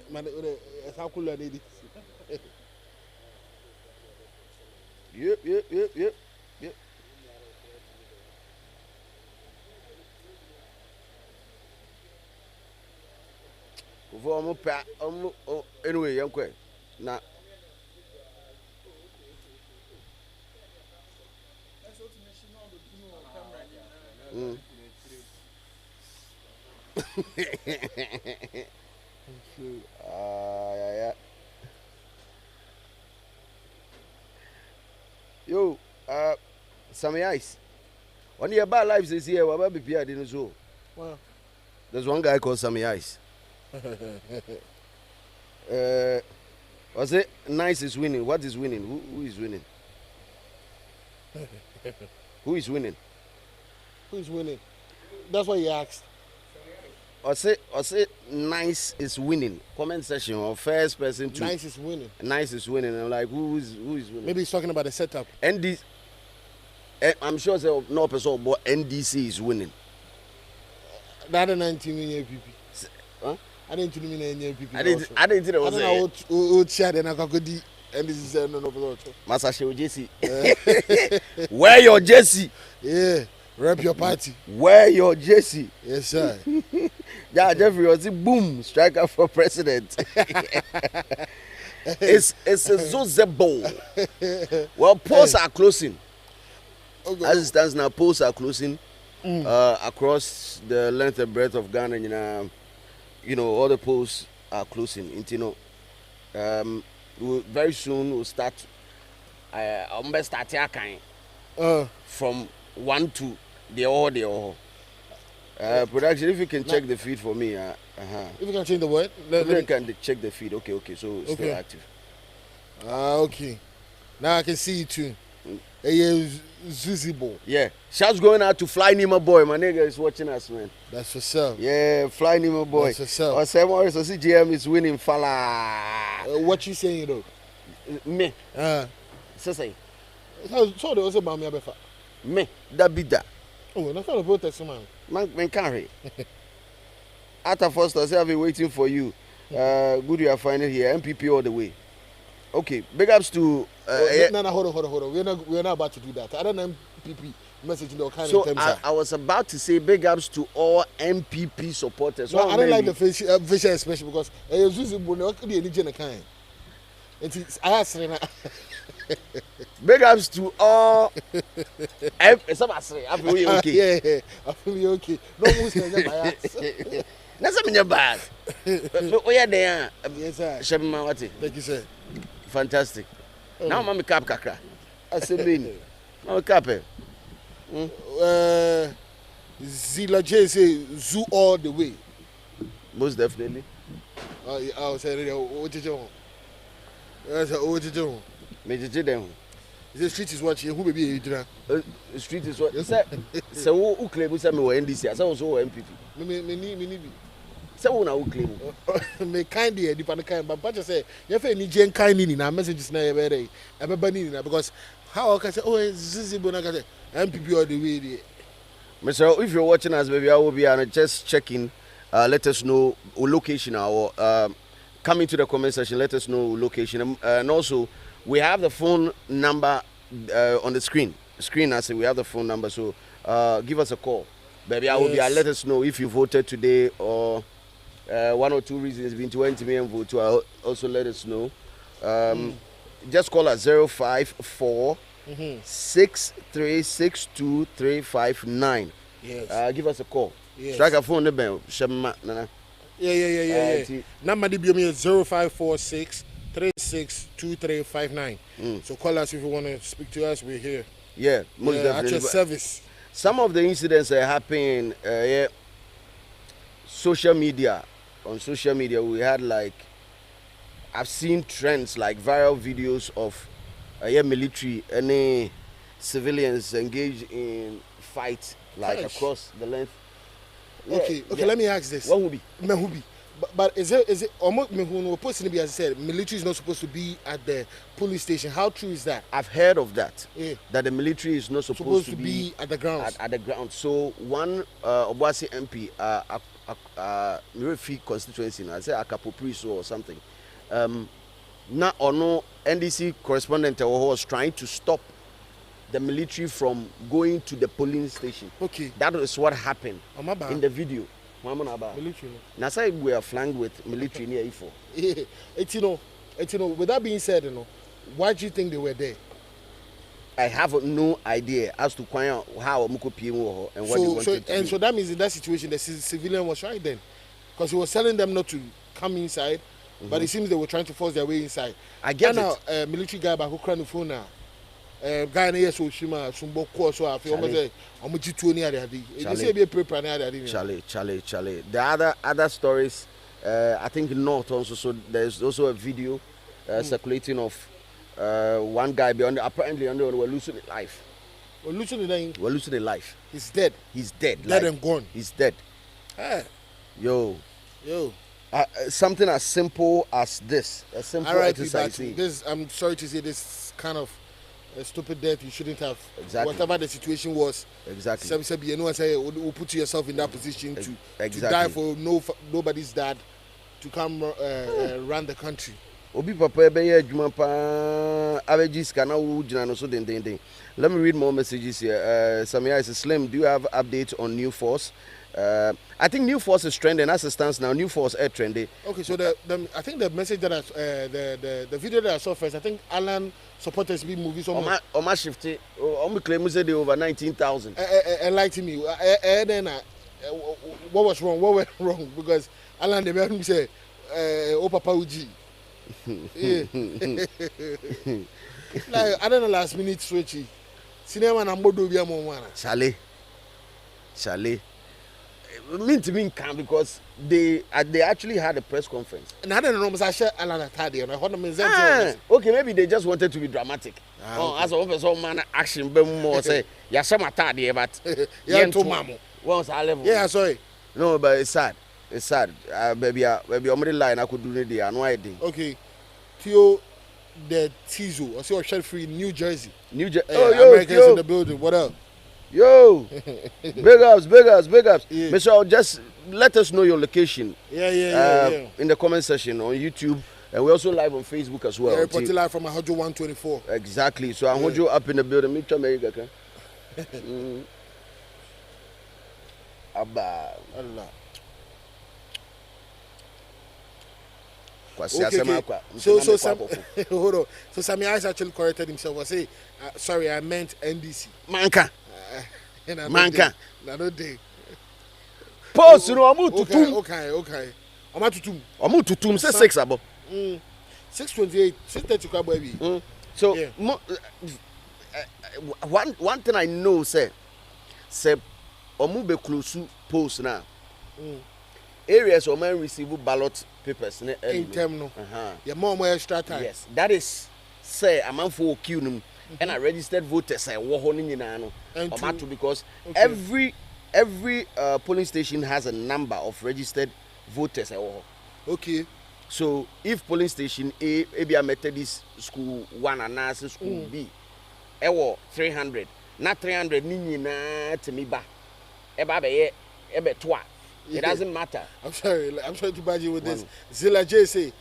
Man, it's how cool are they? Yep. Before anyway, young quick. Now, mm. Yeah. Yo, Sammy Ice. When you buy lives this year, what be Pierre didn't so. Wow. There's one guy called Sammy Ice. Was it nice is winning? What is winning? Who is winning? Who is winning? Who is winning? That's what he asked. Or say nice is winning. Comment section or first person to Nice is winning. Nice is winning. I'm like who is winning? Maybe he's talking about the setup. I'm sure say no person but NDC is winning. That 19 million people. Huh? I didn't mean any people. I didn't think it was I don't know what chat and I could do NDC no. Master Jesse. Wear your Jesse. Yeah. Rep your party. Wear your Jesse. Yes, sir. Yeah, Jeffrey was it boom striker for president. It's a Zozebo. Well, polls are closing. Okay. As it stands now, polls are closing across the length and breadth of Ghana. You know, all the polls are closing. Very soon we'll start. I'm start from 1 to the all. Production, if you can check the feed for me. If you can change the word? You can check the feed. Okay. So it's still active. Okay. Now I can see you too. Hey, Zuzibo. Yeah. Shouts going out to Fly Nima Boy. My nigga is watching us, man. That's for sure. Yeah, Fly Nima Boy. That's for sure. Or Sam Morris, or CGM is winning. Fala. What you saying, though? Me. So they also about me. Me. That be that. Oh, that's not a protest, man. Man, carry. After first, I say I've been waiting for you. Good you are finding here. MPP all the way. Okay, big ups to. No, hold on. We're not about to do that. I don't know MPP message in all kind of terms. I was about to say big ups to all MPP supporters. No, I don't like the facial expression because I asked big ups to all. Somebody I feel okay. Yeah, I feel okay. No more saying my ass. That's something bad. Oh yeah, there. Yes, sir. Shema Wati. Thank you, sir. Fantastic. Now I'm cap kakra. I say me. I'm cap. Zila J say zoo all the way. Most definitely. I'll say what did you do? Major them. The street is watching. Who be you? The street is what? So who claim we say me were NDC? I say also MPP. Me. So who claim? Me kind here, depend kind. But just say you have any gen kind in our messages na every day. Everybody because how I can say Zizibo na can say MPP all the way there. Mr. If you're watching us, baby, I will be just checking. Let us know our location or come into the comment section. Let us know location and also we have the phone number on the screen. I say we have the phone number, so give us a call, baby. I will be. Let us know if you voted today or one or two reasons been 20 million vote. Also let us know. Just call us 054 6362 Yes. Give us a call. Yes. Strike a phone the bell. Shema nana. Yeah. Number is 0546 362359. So call us if you want to speak to us. We're here. Yeah, most definitely. At your service. Some of the incidents are happening social media. On social media, we had I've seen trends like viral videos of military and civilians engaged in fight across the length. Okay, let me ask this. What would be? But is it almost supposed to be, as I said, military is not supposed to be at the police station? How true is that? I've heard of that. Yeah. That the military is not supposed to be at the ground. At the ground. So one Obuasi MP Mirifi constituency, I say Akapopriso or something. Now or no NDC correspondent was trying to stop the military from going to the polling station. Okay. That is what happened in the video. Military. Now say we are flanked with military near Ifo. It's with that being said, why do you think they were there? I have no idea as to how Muko PM and what they wanted to do. So that means in that situation the civilian was right then, because he was telling them not to come inside, but it seems they were trying to force their way inside. I get now, it. Military guy back who crying the phone now. Guy na yeso shima sumbo ko so afi omo say omo jitu oni ade ade. They say be prepare na ade ade. Charlie. The other stories, I think in North also, so there's also a video circulating of one guy apparently we're losing his life. We're losing the life. He's dead. Dead and gone. He's dead. Hey. Yo. Something as simple as this. A simple exercise. This, I'm sorry to say, this kind of a stupid death you shouldn't have. Exactly. Whatever the situation was. Exactly. You know, we'll put yourself in that position to die for nobody's dad to come run the country. Obi papa ebe adwuma pa avegis kana wo gina no so den. Let me read more messages here. Samia is Slim, do you have updates on New Force? I think New Force is trending as it stands now. New Force are trendy. Okay, so I think the message that the video that I saw first, I think Alan supporters be movies on my shifty. On claim say they over 19,000. Enlighten me. Then what was wrong? What went wrong? Because Alan the man say, "Oh Papa Uji." Like I don't know last minute switchy. Cinema na modo bia mo wana. Chale. Mean to me can because they actually had a press conference. And I don't know I share Alan Atadi and I heard them okay, maybe they just wanted to be dramatic. Okay. As a officer man action be more say ya some Atadi but yeah to mamo. Once I level. Yeah, sorry. No, but it's sad. Baby on the line I could do the no idea. Okay. Theo the Tizo, I see your shell free New Jersey. Americans in the building. What up? Yo, big ups. Yeah. Mr. Just let us know your location. Yeah. In the comment section on YouTube, and we're also live on Facebook as well. Yeah, reporting live from Ahojo 124. Exactly. So I'm Ahojo up in the building. Me try America. Abba. Allah. Okay. So hold on. So Sammy Eyes actually corrected himself. I say, sorry, I meant NDC. Manka. No day. Pause. No, I'm tutum. Okay. I'm tutum. I'm tutum. Say 6 abo. 6:28. 6:30 baby. So one thing I know say omu be close post now. Areas where men receive ballot papers in term no. Yeah, more extra time. Yes, that is say a man for queue and I registered voters say wo ho ni no. Because every polling station has a number of registered voters. Okay. So if polling station A be a Methodist school 1 and nurse school B, 300. Not 300 ni na to me ba. Eba be twa. It doesn't matter. I'm sorry to badge you with this. Zilla J say,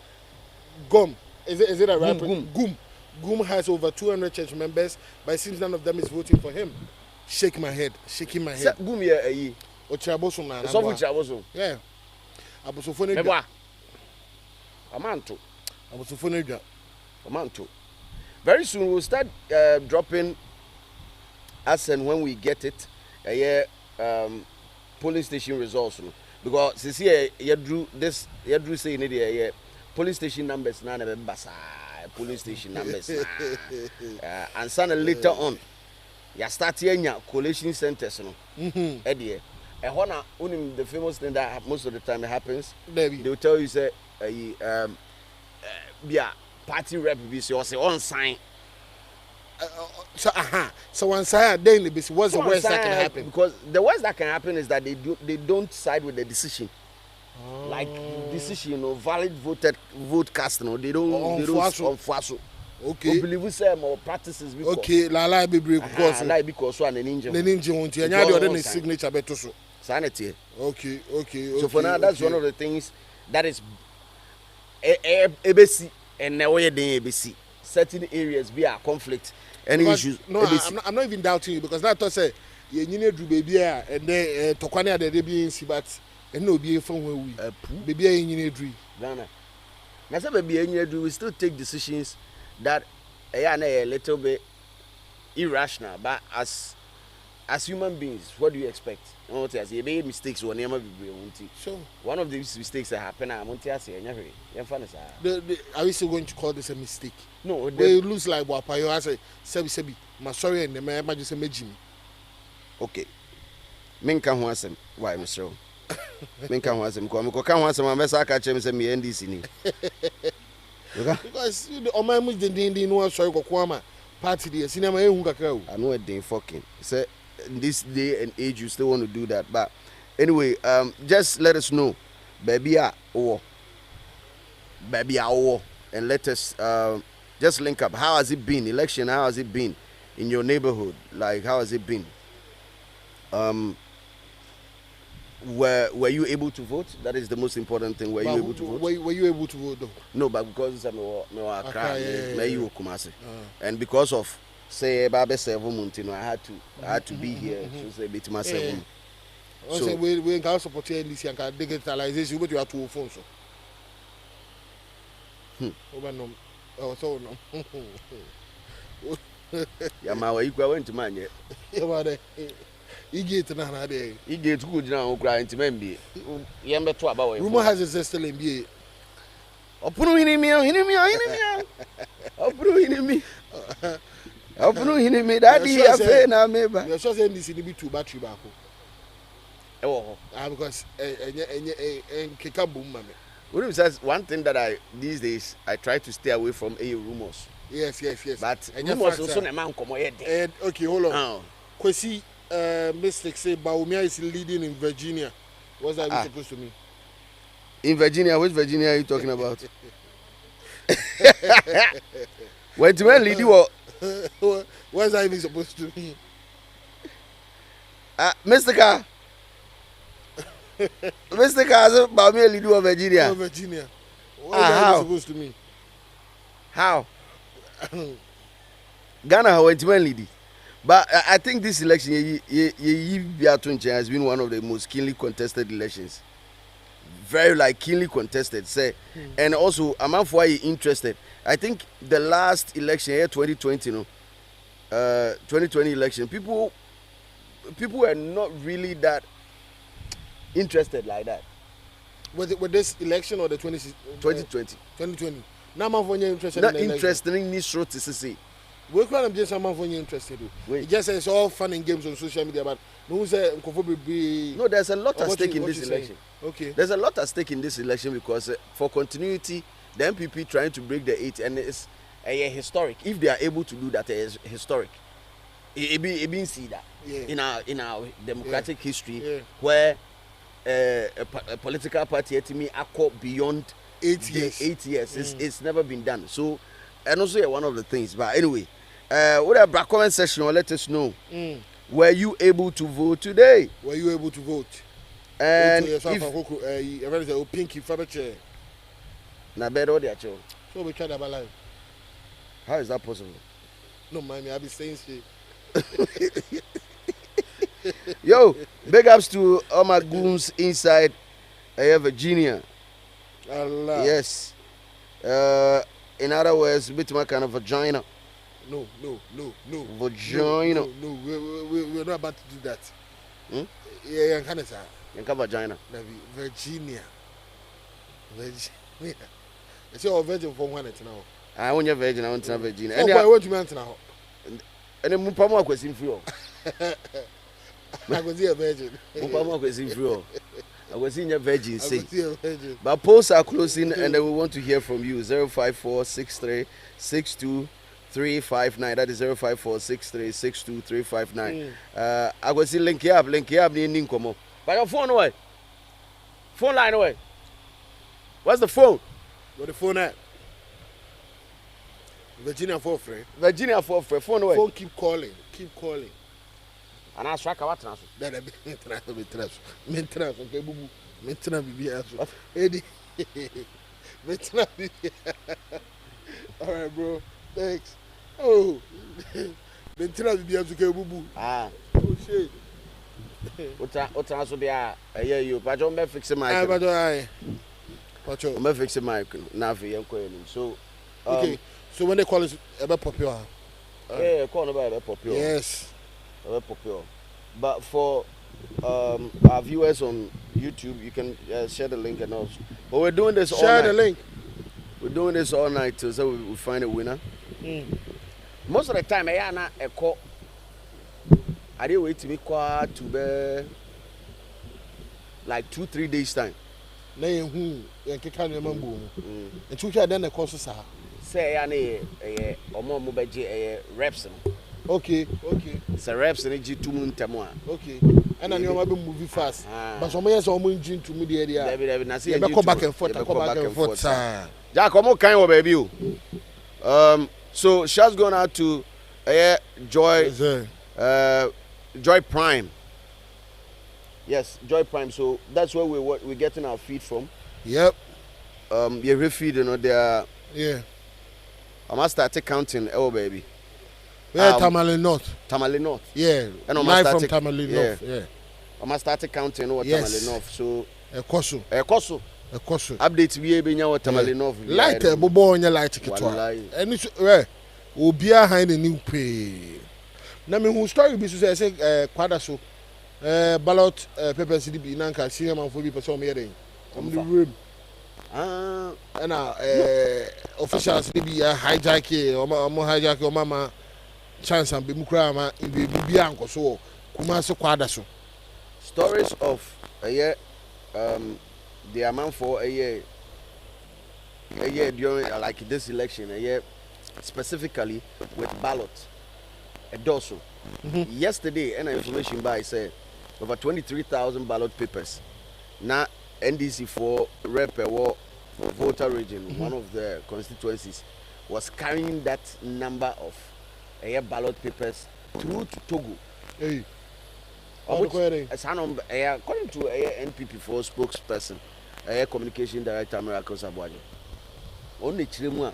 Gum. Is it a rapper? Gum has over 200 church members, but it seems none of them is voting for him. Shaking my head. Gum ye Ochaboso na. So Ochaboso. Yeah. Abosofone dwa. Amanto. Very soon we'll start dropping as and when we get it. Polling station results because since here you drew say in the police station numbers na basa police station numbers and sana later on you start here collation centers no e na unim the famous thing that most of the time it happens they will tell you say party rep be say on sign. So one side daily basis, what's the worst that can happen? Because the worst that can happen is that they don't side with the decision. Like decision or valid vote cast, no, they don't on faso. Okay. Believe we say more practices because okay, la be break because like because one ninja. The ninja won't you the signature better so. Sanity. Okay. So for now, that's one of the things that is ABC and now we're doing ABC. Certain areas be a conflict, any issues. No, I'm not even doubting you because that say you need to baby and then Tokwane they be in but and no be from where we baby in you need Ghana. Now say baby in you we still take decisions that are a little bit irrational, but as human beings, what do you expect? You know what I say? You make mistakes when you be so one of these mistakes that happen, I want to say, are we still going to call this a mistake? No, they lose like Wapayo. I say, Sebi, my sorry, and the man just say, okay. Minka Hansem, why, Mr. Minka Hansem, Comico Hansem, my mess, I catch him, send me NDC. Because on my much the no sorry, Kwama party, the cinema, I know a day fucking. Say, in this day and age, you still want to do that. But anyway, just let us know, baby, and let us just link up. How has it been? Election, how has it been in your neighborhood? Like, how has it been? Were you able to vote? That is the most important thing. Were you able to vote? Were you able to vote though? No, but because I'm and because of say Babe 7 months, I had to be here to say bit myself. So we can support this and digitalization, but you have 2 phones. So no. Yeah, my you went to man yet. Get na dey. Get good now cry into membe. Yembe to about rumor has it still NBA. Opunu hinimi. Opunu hinimi daddy afa na meba. You sure say this be 2 battery back. Because keka boom mama. What says one thing that these days I try to stay away from rumors. Yes. But rumors also na man come here. Okay, hold on. Kwesi mistake say Baumia is leading in Virginia. What's that supposed to mean? In Virginia, which Virginia are you talking about? When to lead you what's that even supposed to mean? Mr. Car. Mr. Car, Baumia lead you Virginia. Virginia. What's that supposed to mean? How? Ghana went to lead. But I think this election has been one of the most keenly contested elections. Very keenly contested. Say, and also I'm for interested. I think the last election here, 2020, 2020 election, people were not really that interested like that. With this election or the 2020? 2020. Now I'm interested. Not interested in this road to see. We can't just someone when you're interested. It just says all fun and games on social media, but no, there's a lot at stake in this election. Okay. There's a lot at stake in this election because for continuity, the MPP trying to break the 8, and it's historic. If they are able to do that, it's historic. It been see that in our democratic history where a political party to me are beyond 8 years. 8 years. It's never been done. So, and also one of the things. But anyway. Whatever comment section or let us know. Were you able to vote today? Were you able to vote? And pinky fabric. Na better the actual. So we tried about life. How is that possible? No mind me, I'll be saying shit. Yo, big ups to all my goons inside Virginia. Allah. Yes. In other words, bit my kind of vagina. No. Vagina. No, we're not about to do that. Yeah, kind of vagina. Virginia. I say all virgin for 1 now. I want your virgin, I want to Virginia. Oh, I want to man now. And then Mupama question free. I was a virgin. Mupama question free. I was in your virgin say. But polls are closing and then we want to hear from you. 0546362 that is 0546362 I go see link up ni nkomo. But your phone away. Phone line away. What's the phone? Where the phone at? Virginia for free. Phone away. Phone keep calling. And I strike what transfer. Then I be maintenance. Okay, boo. Maintenance be answer. Eddie. Maintenance be. All right, bro. Thanks. Oh. Maintenance be answer. Okay, boo. Ah. Oh shit. What transfer there? Yeah, you. But I'm fixing my. But I. I'm fixing my. Now for you, so. Okay. So when they call it about popular. Yeah, call about popular. Yes. About popular. But for our viewers on YouTube, you can share the link and also. But we're doing this all night. Share the link. We're doing this all night so we find a winner. Most of the time, I not a call. I didn't wait to be quiet to be like 2-3 days time. Nay, who you can't remember. And two then the courses are. Say, I need a more mobile reps. Okay. It's a reps and a G2 Tamwa. Okay. And I know I'm moving fast. But some years I'm moving to me the area. Go back and forth. Jack, come on, kind of baby. So shouts going out to Joy Prime. Yes, Joy Prime. So that's where we're getting our feed from. Yep. Your feed, you know, they are. Yeah. I must start counting. Oh, baby. Yeah, Tamale North. Tamale North. Yeah. And live from Tamale North. Yeah. I must start counting what Tamale North. So. Ekoso. Updates we be now Tamale North. Light bobo on your light kitwa. And it's obia behind the new pay. Na me who story be so say kwada so ballot paper CDB nanka senior man for be person me dey. Come the room. And officials be hijack o mama chance and be mukra ma be bia nkoso kuma so kwada so. Stories of the amount for a year during like this election, a year specifically with ballots, a dozen. Yesterday, an information by said over 23,000 ballot papers. Now, NDC for rep or for voter region, one of the constituencies, was carrying that number of ballot papers through to Togo. Hey. According to NPP4 spokesperson, communication director Miracle Sabwaji. Only Chrimwa,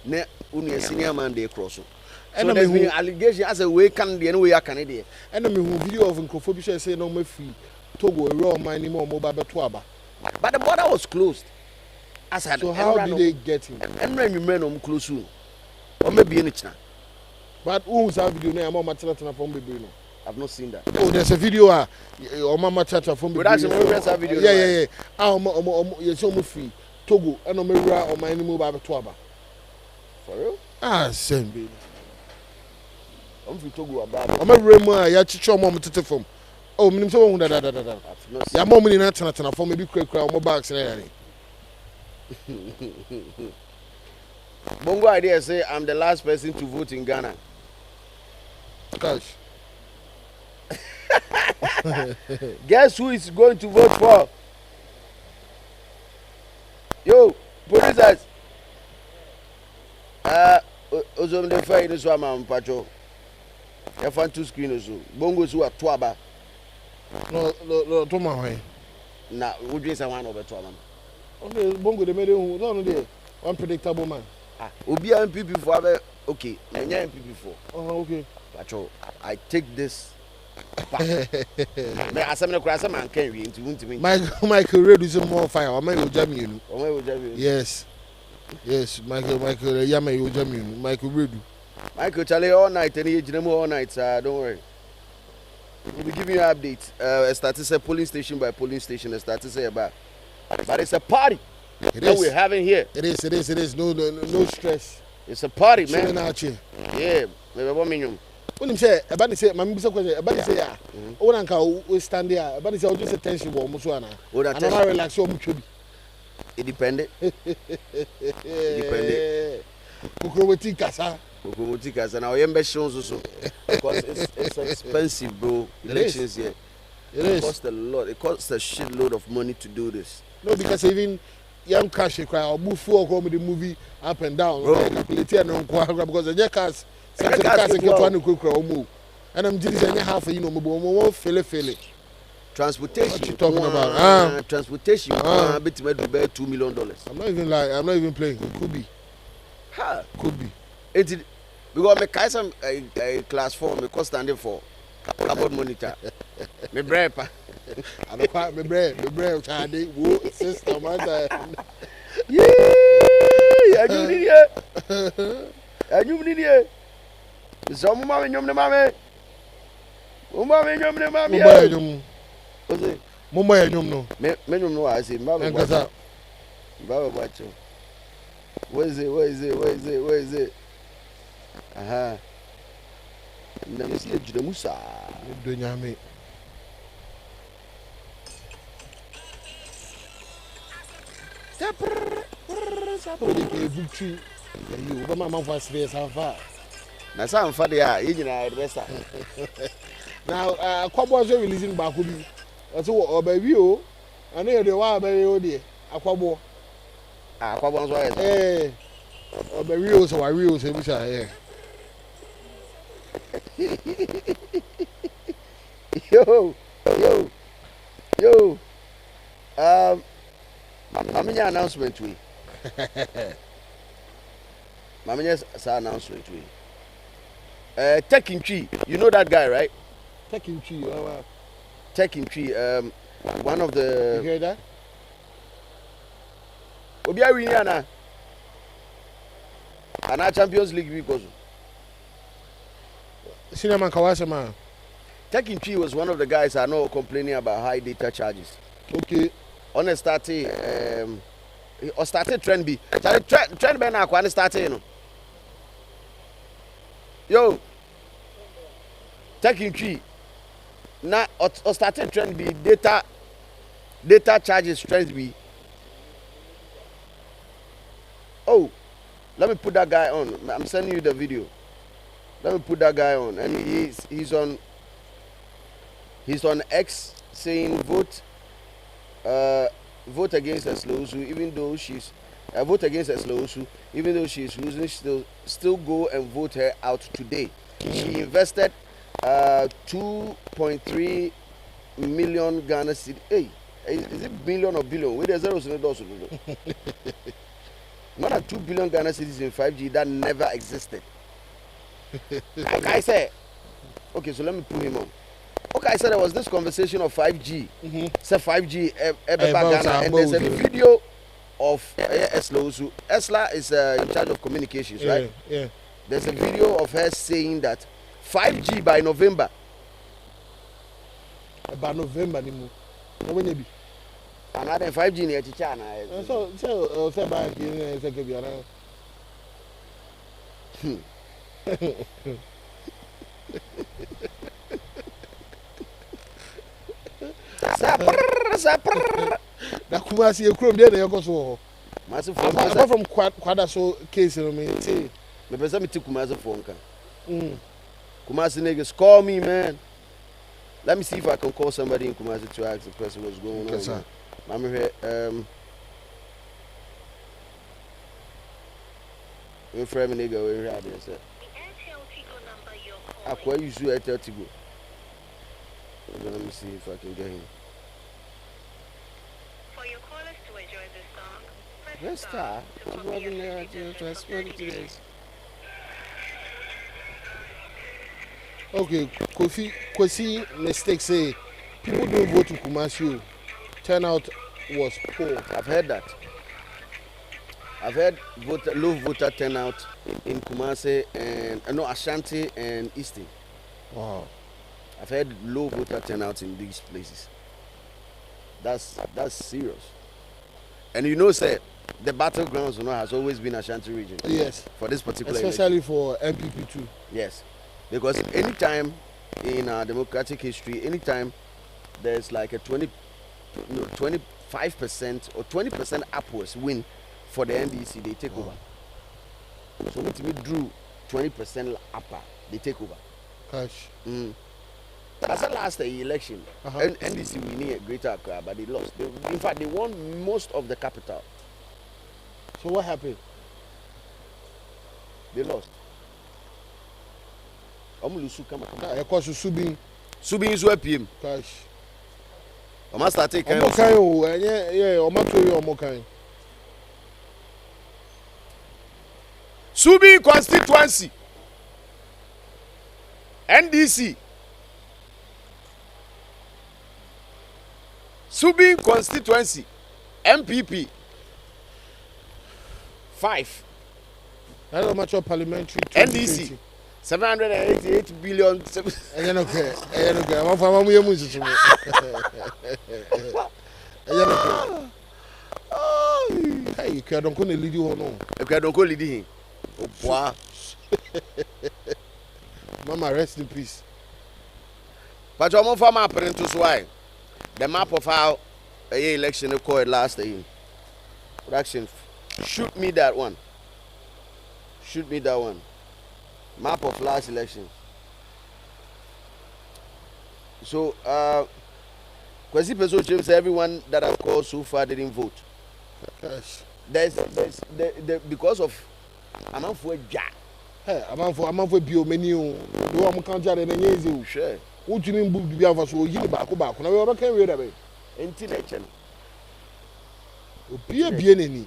ne only senior man they cross. So there's been allegation as a way can the anyway Canadian. Enemy who video of Nkophobia say no me free Togo raw mining more mobile Tuaba. But the border was closed. As I so how did they get him? And when you men close soon. Or maybe in China. But who's that video name more material from baby? I've not seen that. Oh, there's a video or mama chacha from the video. Yeah. You show me free Togo and Omera or my mobile Tuaba. For real? Same baby. I'm free Togo about. I'm a Rema, ya chicho mom to from. Oh, minim so who that. Ya mom in that for maybe quick crowd more bags and Bongo idea say I'm the last person to vote in Ghana. Gosh. Guess who is going to vote for? Yo, producers. Ozom de fire no so am pacho. Ya fan two screen so. Bongo so atoaba. No, to my way. Na, we drink some one over to am. Okay, Bongo de made who no dey unpredictable man. Obi MPP for okay, enya MPP for. Oh, okay. Pacho, I take this. Me asem na kura man can we into me. Michael Red is more fire. O man jam you. Yes. Michael Yama you jam you. Michael Red. Michael Charlie all night and he jam all night, don't worry. We'll be giving you an update. Started say polling station by polling station. Started say about. But it's a party. It that is. We're having here. It is. No stress. It's a party, man. Yeah. When him say, about to say, my Mr. Question, about to say, oh, Uncle, we stand there. About to say, just attention, Muswana. And I relax so much. It depended. Ukrobotikas and our ambitions also. Because it's expensive, bro. Elections here. It costs a lot. It costs a shitload of money to do this. No, because even young cash cry or move forward with the movie up and down. Because the cars. And I'm just saying half you know more feel. Transportation. What you talking about? Transportation. Bet you $2 million. I'm not even playing. It could be. Could be. Because me carry some class 4, me cost standing for cupboard monitor. Me bread pa. I don't quite me bread. Charlie, wo sister, my side. Yeah, you need it. You need it. Some mama nyom ne mama. Mama nyom ne mama. Mama nyom. What's it? Mama nyom no. Me nyom no I say mama. Baba watch. Where is it? Aha. Na me see ejure musa. Do nyame. You go mama for space and far. Na some for there, you know, the now, Aquabo is releasing Bakubi. That's what baby, oh, I know the wild baby, oh dear. Aquabo. Aquabo's way. Eh, or the real, so I real say, which I Yo. I'm in your announcement. Mamiya's announcement. Taking Tree, you know that guy, right? Taking Tree, Taking Tree, one of the. You hear that? Obia Rihanna. And our Champions League because. Cinema Kawasama. Taking Tree was one of the guys I know complaining about high data charges. Okay. On a starting, or started trendy. Trend Ben Aquan starting. Yo, Taking Tree. Now, or started trendy data charges trendy. Oh, let me put that guy on. I'm sending you the video. Let me put that guy on, and he's on X saying vote against Eslosu, even though she's vote against Eslosu, even though she's losing, still go and vote her out today. She invested 2.3 million Ghana cedis. Hey, is it billion or billion? Where there's zeros in the doors. More than 2 billion Ghana cedis in 5G that never existed. Like I said, okay, so let me put him on. Okay, I said there was this conversation of 5G. Say 5G, Ghana, and there's a video of Eslosu. Esla is in charge of communications, right? Yeah. There's a video of her saying that 5G by November. By November, when you be? Another 5G near Chichana. So, by that Kumasi a chrome there, you go so. Apart from Quadaso case, I mean, say, the person me took Kumasi phone. Kumasi niggas call me, man. Let me see if I can call somebody in Kumasi to ask the person what's going on. I'm here. We frame nigga we here there, sir. I quite use you at 30 go. Let me see if I can get him. For your callers to enjoy this song, Let's start. Okay, Kofi mistake say people don't vote to Kumasi. Turnout was poor. I've heard that. I've heard low voter turnout in Kumasi and Ashanti and Eastern. Wow. I've heard low voter turnout in these places. That's serious. And you know, say the battlegrounds, has always been Ashanti region. Yes. For this particular especially election. for MPP too. Yes. Because anytime in our democratic history, anytime there's like a 25% or 20% upwards win for the NDC, they take over. So we drew 20% upper, they take over. Cash. That's the last election. NDC winning a greater Accra, but they lost. In fact, they won most of the capital. So what happened? They lost. Omu come. E ko so Subin. Subin so apiem. Cash. Omo start take kind. Omo kan o, yeah, omo to you omo kan. Subin constituency. NDC. Subin constituency. MPP. 5. I don't much of parliamentary. NDC. 788 billion. Ayan okay. I'm from Amuya Music. Hey, you can't go lead you or no. You can't go lead him. Oh, Mama, rest in peace. But I'm from my parents why the map of how a election occurred last year. Production, shoot me that one. Shoot me that one. Map of last election. So, Kwesi Peso James, everyone that I've called so far didn't vote. Yes. There's because of I'm for a jack. Hey, I'm for bio menu. Do I'm can't jar and easy. Sure. What you mean, be able to you back. Now, I can't read away. Internet. Be a bien.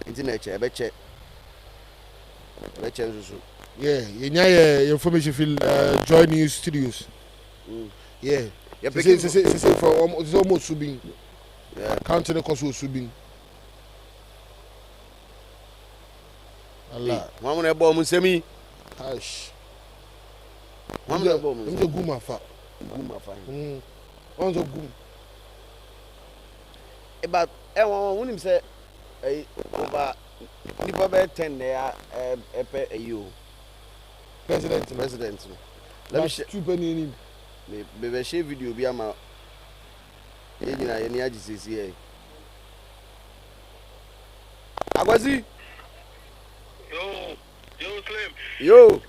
Internet, I bet you. Yeah, information feel Joy News Studios. Yeah. It's almost Subin. Yeah. Counting the cost of Subin. Allah. One more bomb semi. Hush. One more bomb. I'm the Guma fa. Guma fine. On the Gum. But when him say over nipa be 10 there epe you President. Let me share 2 penny. Be share video bi ama ye nyina ye ne agisisi here. Agwazi. Yo, Slim. Yo.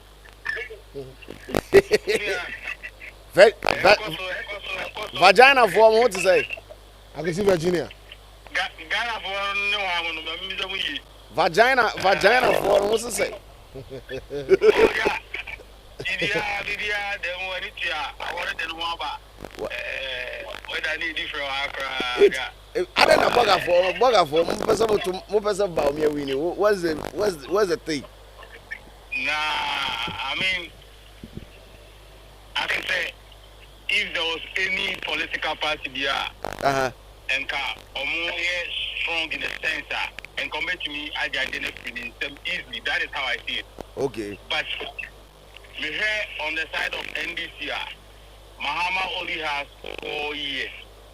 Vagina form what to say? I can see Virginia. Ghana for no one, Vagina form what to say? Then when it's I wanted to know about what I need different Accra. I don't know bugger for more person about me winning. What's the thing? Nah, I mean, I can say if there was any political party there, and or more strong in the sense and come to me, I identify them easily. That is how I see it. Okay. But we hear on the side of NDC, Mahama only has 4 years.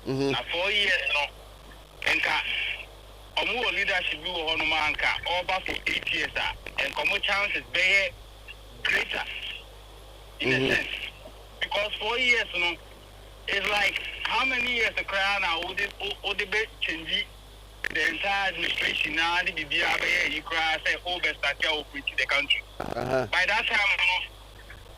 Now 4 years, no, and more leadership we will honor manka over for 8 years, and come chances be greater in a sense because 4 years, no, it's like how many years the crown now would the best change the entire administration now the BBA you cry say over start the country. By that time,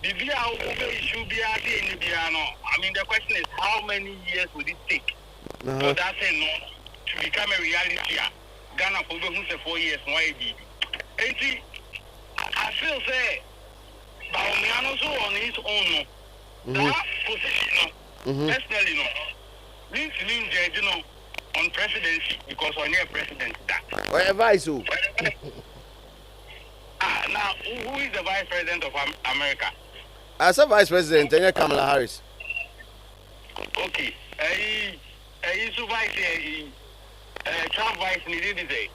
the BBA should be at the end. I mean, the question is how many years would it take for that thing no to become a reality? Ghana for the 4 years, why be? I feel say, Baumia so on his own, that position, personally, no, you know, on presidency because on your president that. What advice you? Now, who is the vice president of America? As a vice president, Kamala Harris. Okay, vice, Trump vice needed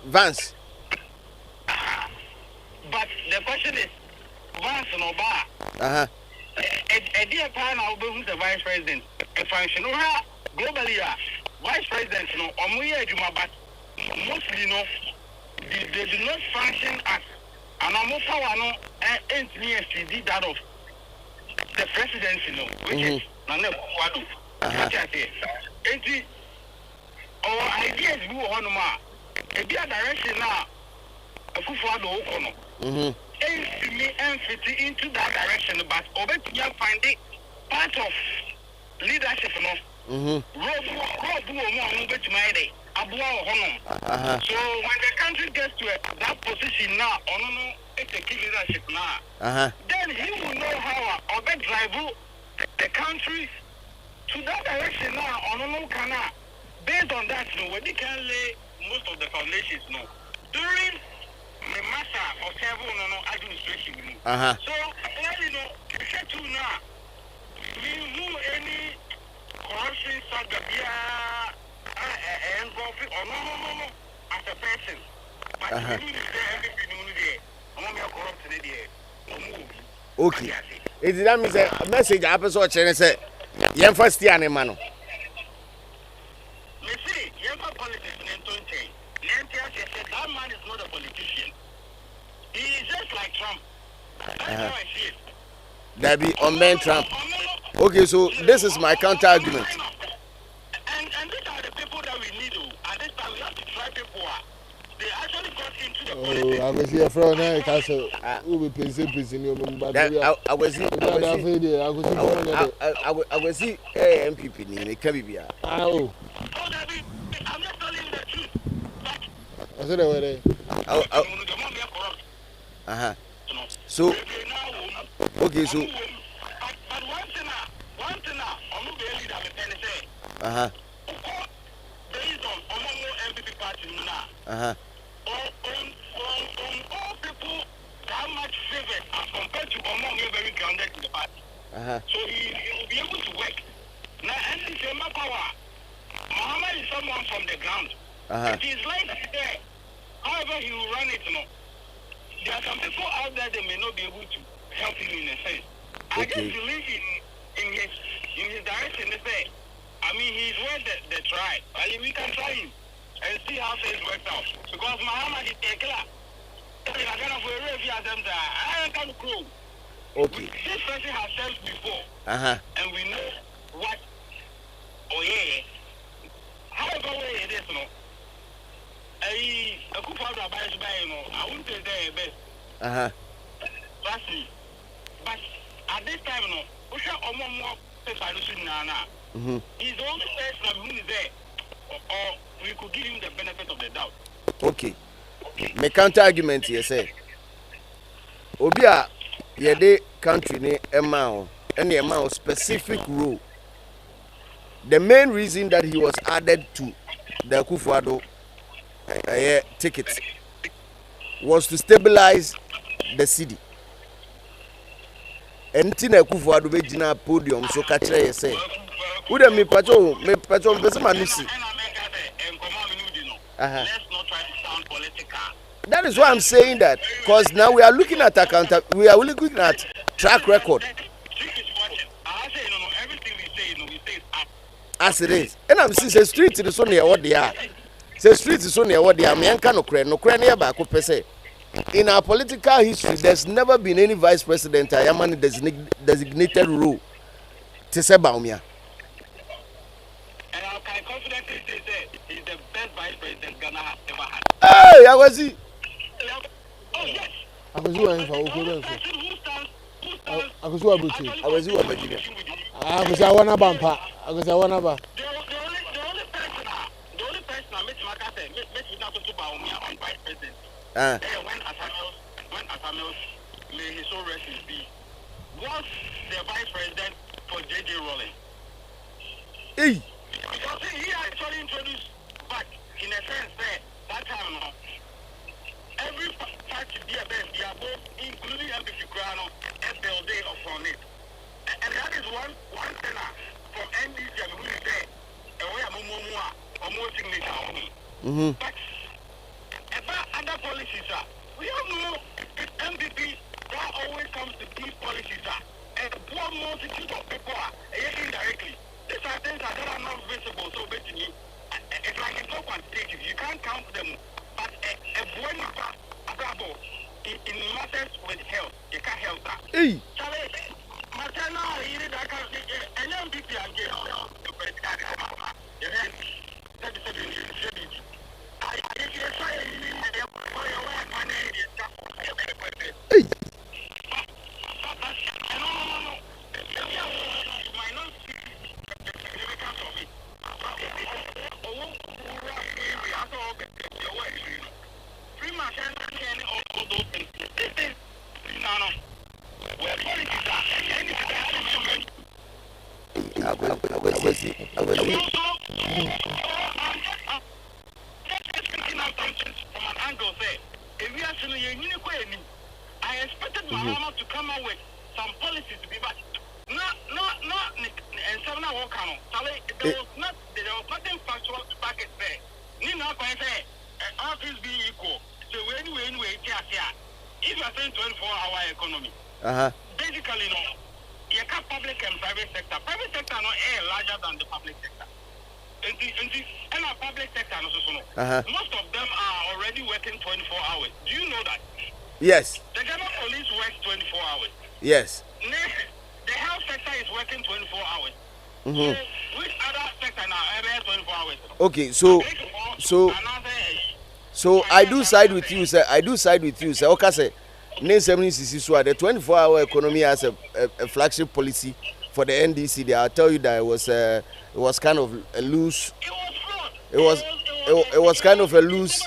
Vance. But the question is, Vance no bar. A dear partner who's the vice president, a functional globally, vice president, no, or but mostly no, they do not function as an almost power no engineers did that of the presidency, no, which is none of what I say. Our ideas we want to make a direction now. A full do and fit into that direction, but over to find it part of leadership. No, road move to my day. So when the country gets to that position now, it's a key leadership now. Uh-huh. Then he will know how or drive the country to that direction now on no canal. Based on that, when they can lay most of the foundations during the master or several administration. So you said to now we move any corruption saga and profit or no as a person. But you need everything okay. It that means a message happens or change say yen first year ne mano. You see, you're not politician in 20. Said that man is not a politician. He is just like Trump. That's how I see it. That be on man Trump. Okay, so this is my counter argument. And these are the people that we need. At this time, we have to try people. They actually got into the politics. I was here from there. Castle. We will pay in your number. I was see MPP in the Caribbean. Oh. I'm just telling you the truth. I said that way. So, okay, so. But one thing, I'm not really that Uh-huh. Based on MPP party now. Uh-huh. On all people that much favor as compared to among you very grounded in the party. Uh-huh. So he will be able to work. Now, and the same power. Muhammad is someone from the ground. Uh-huh. It is like there. However, he will run it. There are some people out there that may not be able to help him in a sense. I just believe in his direction. They say, I mean, he's worth the try. I mean, we can try him and see how things work out. Because Muhammad is a killer. I can't grow. Okay. This person has served before. Uh-huh. And we know what. Oh, yeah. However, way it is, I could find a bias by, I wouldn't say they're best. Uh-huh. Trust me. But at this time, we shall more solution now. He's the only person who is there, or we could give him the benefit of the doubt. Okay. My counter argument here say, Obia, yede country ne emao, any emao specific rule. The main reason that he was added to the Akufo-Addo ticket was to stabilize the city. Enti na Akufo-Addo be gina podium so ka kire say, who dem me pacho person manusi. Let's not try to sound political. That is why I'm saying that, because now we are looking at we are looking at track record. As it is, and I'm saying the street is only what they are. The street is only what they are. Me anka no kre na ba ko pese. In our political history, there's never been any vice president I am on designated role. To say Baumia. And I can confidently say that he's the best vice president Ghana has ever had. Hey, I was he. Oh yes. I was doing for Okoro. I was doing Abuchi. I was you Abuchi. I was I wanna bumper. I was I wanna ba. The only person I met Maka say met without to Baumia on vice president. When Asamios may his own rest in peace, was the vice president for J.J. Rowling. Hey. Because he actually introduced back in a sense that time every party they are both including MPC Crown FLD upon it. And that is one thing from NDC who is there and we are more signature on me. But about other policies, we all know MPP that always comes to these policies and one multitude of people indirectly. These are things that are not visible, so basically, it's like it's so quantitative. You can't count them, but when you in matters with health, you can't help that. Hey. Maternal, you need that kind of thing. And MPP again, the political, I expected Mahama to come out with some policies to be back. Not, and some now walk on. There was nothing factual to back it there. You know, I say, all things being equal. So anyway, if you are saying 24-hour economy, basically, no, you have public and private sector. Private sector no larger than the public sector. And our public sector, most of them are already working 24 hours. Do you know that? Yes. The Ghana police works 24 hours. Yes. The health sector is working 24 hours. So which other sector now have 24 hours? Okay, so I do side with you, sir. Okay, sir. Name 70cc so the 24-hour economy has a flagship policy for the NDC. I'll tell you that it was kind of a loose. It was kind of a loose.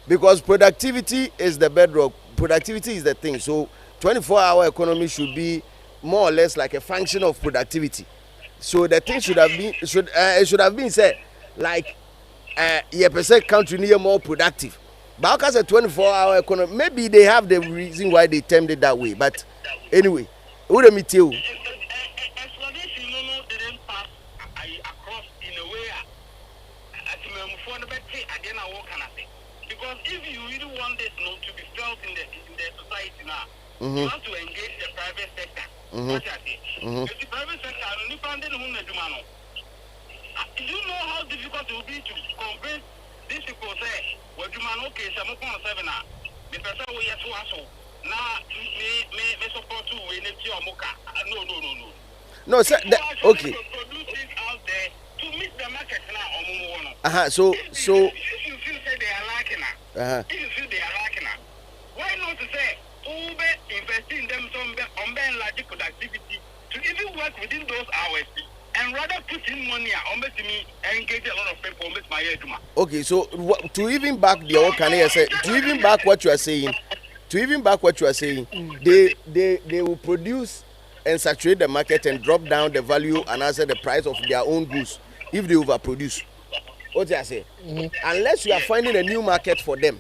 Because productivity is the bedrock. Productivity is the thing. So 24-hour economy should be more or less like a function of productivity. So the thing should have been said like percent country near more productive. But because a 24-hour economy, maybe they have the reason why they termed it that way. But anyway, what do me tell you? Explanation, didn't pass across in a way. Because if you really want this to be felt in the society now, you have to engage the private sector. If the private sector, do you know how difficult it will be to convince these people say, well, you man, okay, so I'm going to 7 now. The person will yes, so now me support you in your mocha. No. No, sir. Okay. Produce things out there to meet the market now. So. If you feel they are lacking now. If you feel they are lacking now, why not to say, invest in them some large productivity to even work within those hours and rather put in money on me and engage a lot of people on my head. Okay, so to even back the old can I say to even back what you are saying, they will produce and saturate the market and drop down the value and answer the price of their own goods if they overproduce. What do I say? Unless you are finding a new market for them.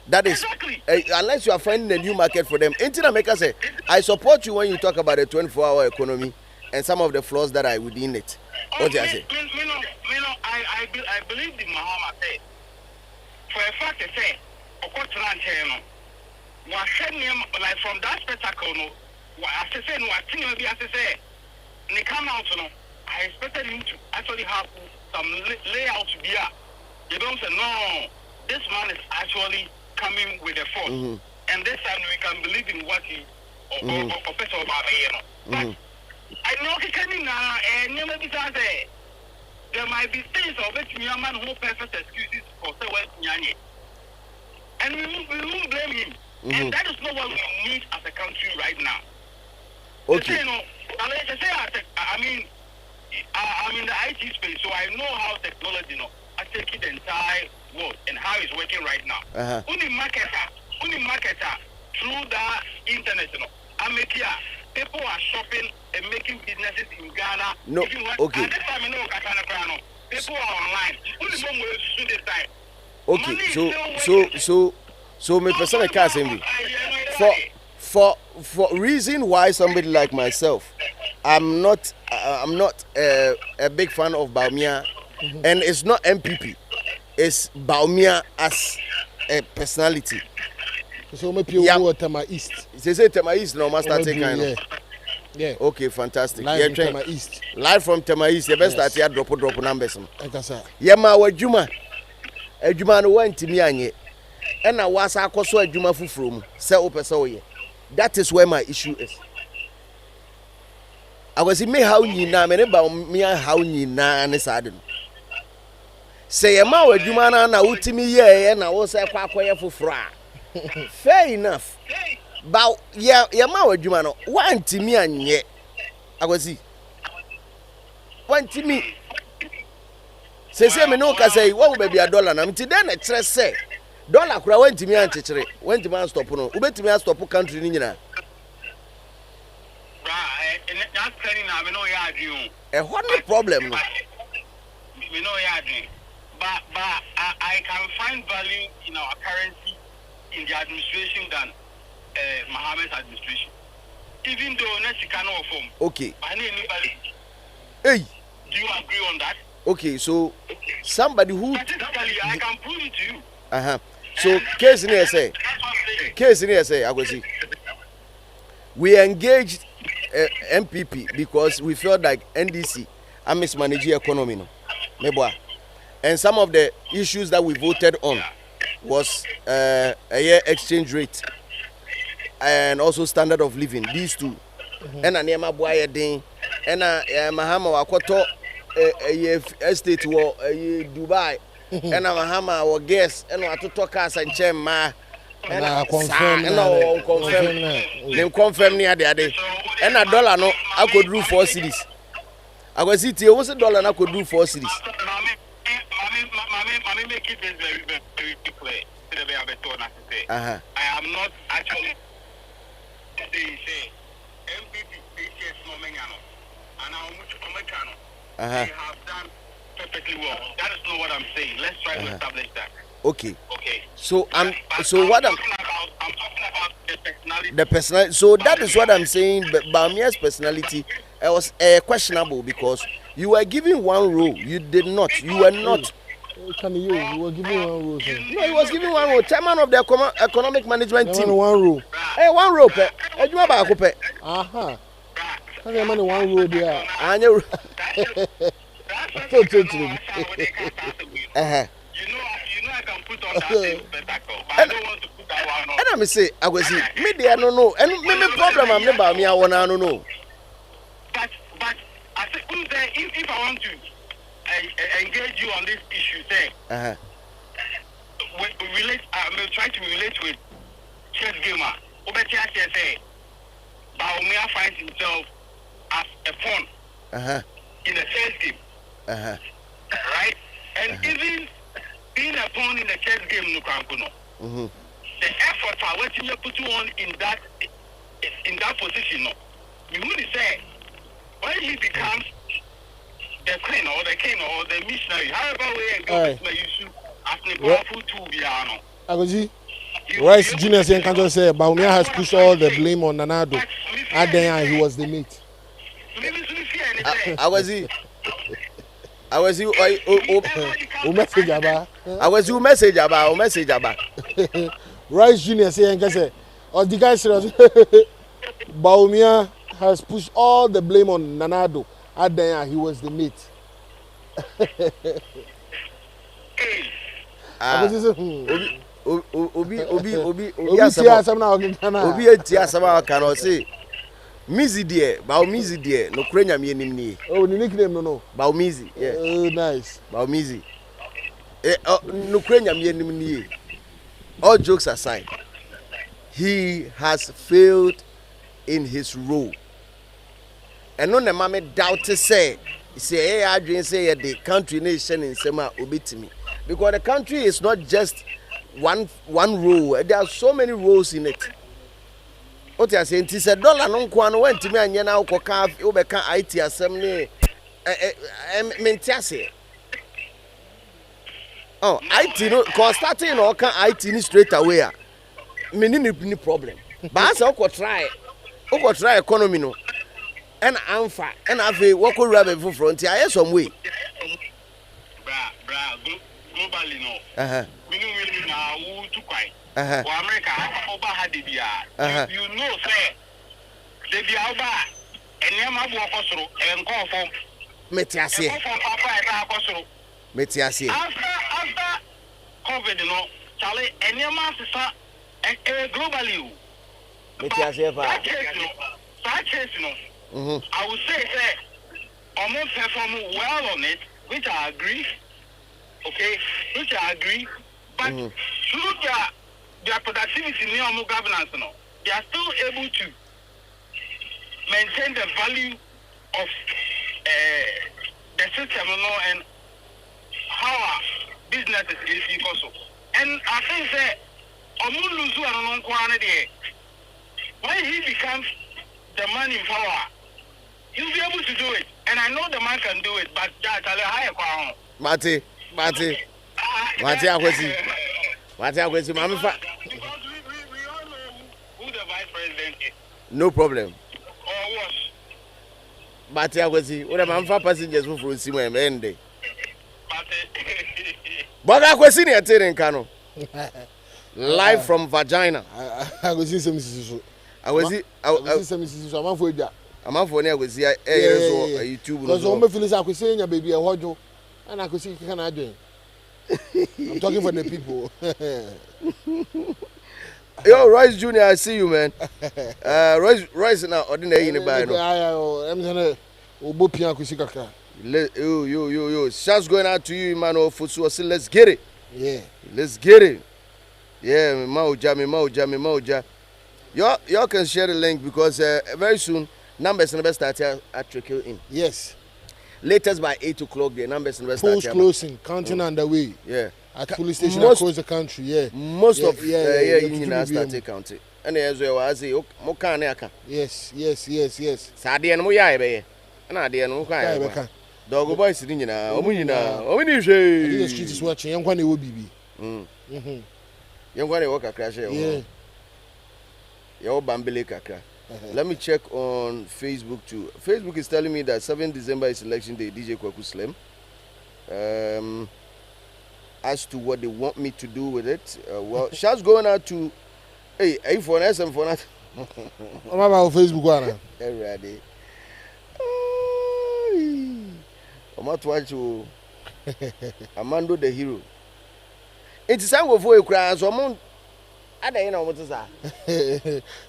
That is, unless you are finding a new market for them. Make say, I support you when you talk about the 24-hour economy and some of the flaws that are within it. What do I say? I believe the Mahama said, for a fact, they say, like from that spectacle, I expected him to actually have some layout to be here. You don't say, no, this man is actually coming with a force. And this time we can believe in what he or But I know he can there might be things of which me a man who perfect excuses for saying and we won't blame him. And that is not what we need as a country right now. Okay. I'm in the IT space, so I know how technology, I take it the entire world and how it's working right now. Only marketer through the internet, people are shopping and making businesses in Ghana. No, okay. People are online. Okay, so me personally can't say for reason why somebody like myself, I'm not a big fan of Baumia, and it's not MPP, it's Baumia as a personality. So maybe you go to Tema East. They say Tema East no master take kind of. Yeah. Okay, fantastic. Live from Tema East. Live from Tema East. The best start here drop numbers. Yeah, ma wadwuma. Adwuma no wantimi anye. And I was akoso adwuma fufuro mu. Se opese oye. That is where my issue is. I was in me how nyina me ne ba me how nyina ne sade no. Say ye ma wadwuma na wutimi ye na wo se kwa akoye fufuro a. Fair enough. But yeah, ma wadwuma no wantimi anye. I was see. Wantimi. Say me no ka say what will be a dollar na mti den e kire say dollar kura wantimi anchekere wantimi stop no ubetimi stop country ni nyina That's training now. We know you are doing. What no problem? No. We know you are doing. But I can find value in our currency in the administration than Mohammed's administration. Even though next cannot form. Okay. Hey. Do you agree on that? Okay, so somebody who I can prove it to you. So case in here say, I go see. We engaged MPP because we felt like NDC I mismanage economy no. And some of the issues that we voted on was a year exchange rate and also standard of living. These two. And Anema Boya Ding and Mahama Wakoto estate war Dubai and Mahama or guest and what to talk us and Chema and confirm near the other and $1 no I could do 4 cities. I was sitting was $1 I could do 4 cities. Make it very clear. I am not actually saying MPP and they have done perfectly well. That is not what I'm saying. Let's try to establish that. Okay. So I'm talking about the personality. So that is what I'm saying. But Bamia's personality was questionable because you were given one role. You did not. You were not. You were given one role. No, he was given one role. Chairman of the economic management team. One role. Hey, one role. Aha. How many one role there? I can put on that thing, but I don't want to put that one on. And I say, I was see, maybe I don't know. And maybe problem I'm never me, I want to know. But I think if I want to engage you on this issue, say, I'm trying to relate with chess gamer. Obetia say, Baumia finds himself as a pawn in a chess game. Right? And even being a pawn in the chess game, the effort for what you put on in that position, you would say when he becomes the queen or the king or the missionary, however way and go, you should as a powerful tool. Agoji, Rice Junior can just say Baumia has pushed all the blame on Nanado. And he was the mate. I was you message about Rice Junior saying or the guy said Baumia has pushed all the blame on Nanado. And then he was the mate. Mizi dear, Baumizi dear, no crania me name. Oh, the nickname no. Baumizi, yeah. Oh, nice. Baumizi. No crania me name. All jokes aside, he has failed in his role. And no mama doubt to say, hey, I didn't say the country nation in Sema Obitimi. Because the country is not just one role, there are so many roles in it. What you are saying is $1 no kwano went to me and you now coca obeka IT assembly mentiase. Oh, IT no constating no can IT straight away. Me ni problem. But as I try economy no. And amfa and ave what could rub for frontier some way. Globally no. We now who to quite. America over had the you know say the Biaba and Yama Bokosro and call for Metiasi. After COVID, you know, Charlie and Yama globally. Metiasi, I would say almost perform well on it, which I agree. Okay, which I agree. But through their productivity in the governance, they are still able to maintain the value of the system and how our business is also. And I think that when he becomes the man in power, able to do it, and I know the man can do it, but that's a higher crown. Mate, Akwesi. Mami fa. Because we all know who the vice president is. No problem. Or what? Mate Akwesi, what am I passengers who from Simo Mende? But Akwesi ni atene nkano. Live from vagina. Akwesi some sisi. Akwesi some sisi. Amafo eja. Amafo ni Akwesi so YouTube no. Because we feel say Akwesi nya baby e hojo. And Akwesi can adwen. I'm talking for the people. Yo, Royce Jr., I see you, man. Royce now ordinary in the bar. I'm gonna Obopia Akwesi kaka. Yo. Shouts going out to you, Emmanuel Fusu. Let's get it. Yeah. Let's get it. Yeah, Mauja. Y'all can share the link because very soon numbers never start at trickle in. Yes. Latest by 8 o'clock, the numbers never start. Post closing, counting underway. Yeah. At police station across the country. Yeah. Most of you start counting. And as well as yes. Sadia no ya be. And I dear no kind. Dog boy sitting in a the street is watching. Young one will be. Young one walk a crash. Yeah. Your Bambele Kaka. Let me check on Facebook too. Facebook is telling me that 7th December is election day, DJ Kwaku Slim. As to what they want me to do with it, well, shouts going out to, hey, for an SM for that. I'm about Facebook one. Everybody. I'm not watching Amando the hero. It's time for a cry, so I'm I don't know what is that.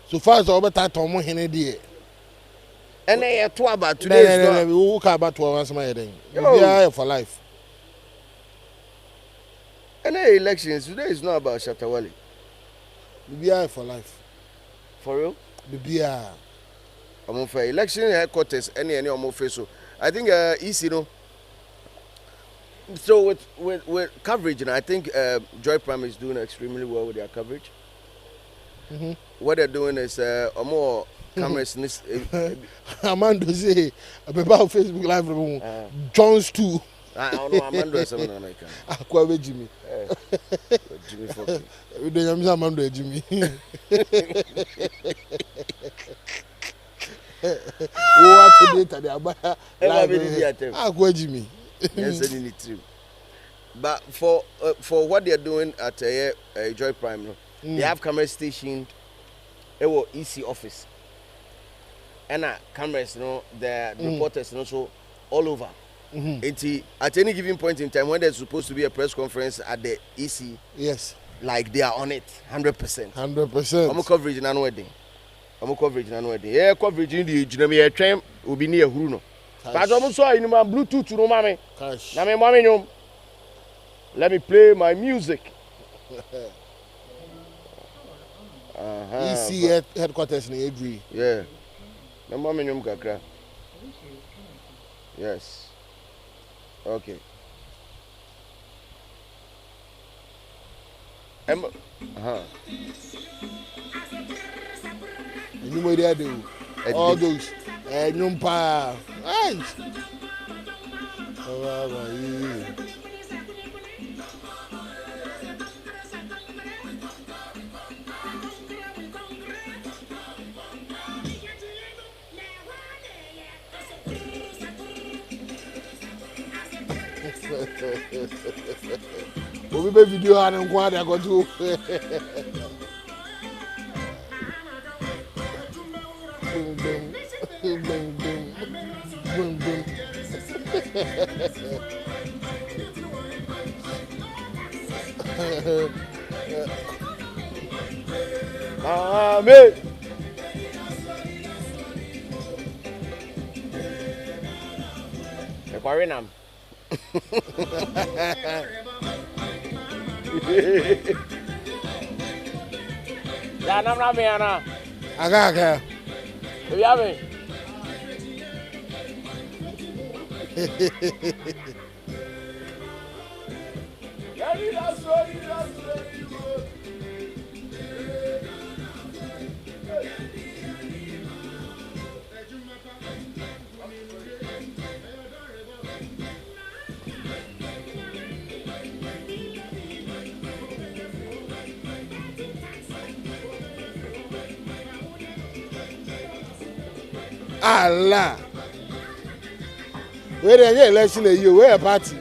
So far as over that Tom Hennedy. And they are 2 about today. We walk about 2 hours my heading. Yeah, for life. And the elections today is not about Shatawali. BBI for life. For real? BBI. I'm for election headquarters any of so I think easy no. So with coverage, and I think Joy Prime is doing extremely well with their coverage. What they're doing is more cameras. Amanda say about Facebook Live. Jones too. I don't know. Amanda is something American. Aqua Jimmy. Jimmy fucking. We don't have Amanda Jimmy. What to date the Aqua Jimmy. Yes, it's true. But for what they're doing at Joy Prime, they have camera stationed at EC office. And cameras, the reporters, so all over. At any given point in time, when there's supposed to be a press conference at the EC, yes, like they are on it, 100%. 100%. I'm coverage in wedding. Yeah, coverage in the Jubilee train will be near Huruno. But I'm sorry, in my Bluetooth, no mommy. Now, mommy, let me play my music. EC headquarters in Adri. Yeah. No mommy, kakra. Yes. Okay. You know they do all those nyumpa. Hey. We be video and go there go to. Amen. Aquarinam. Ya namna me ana. Aga. Ya me. Allah. Where the election you where party?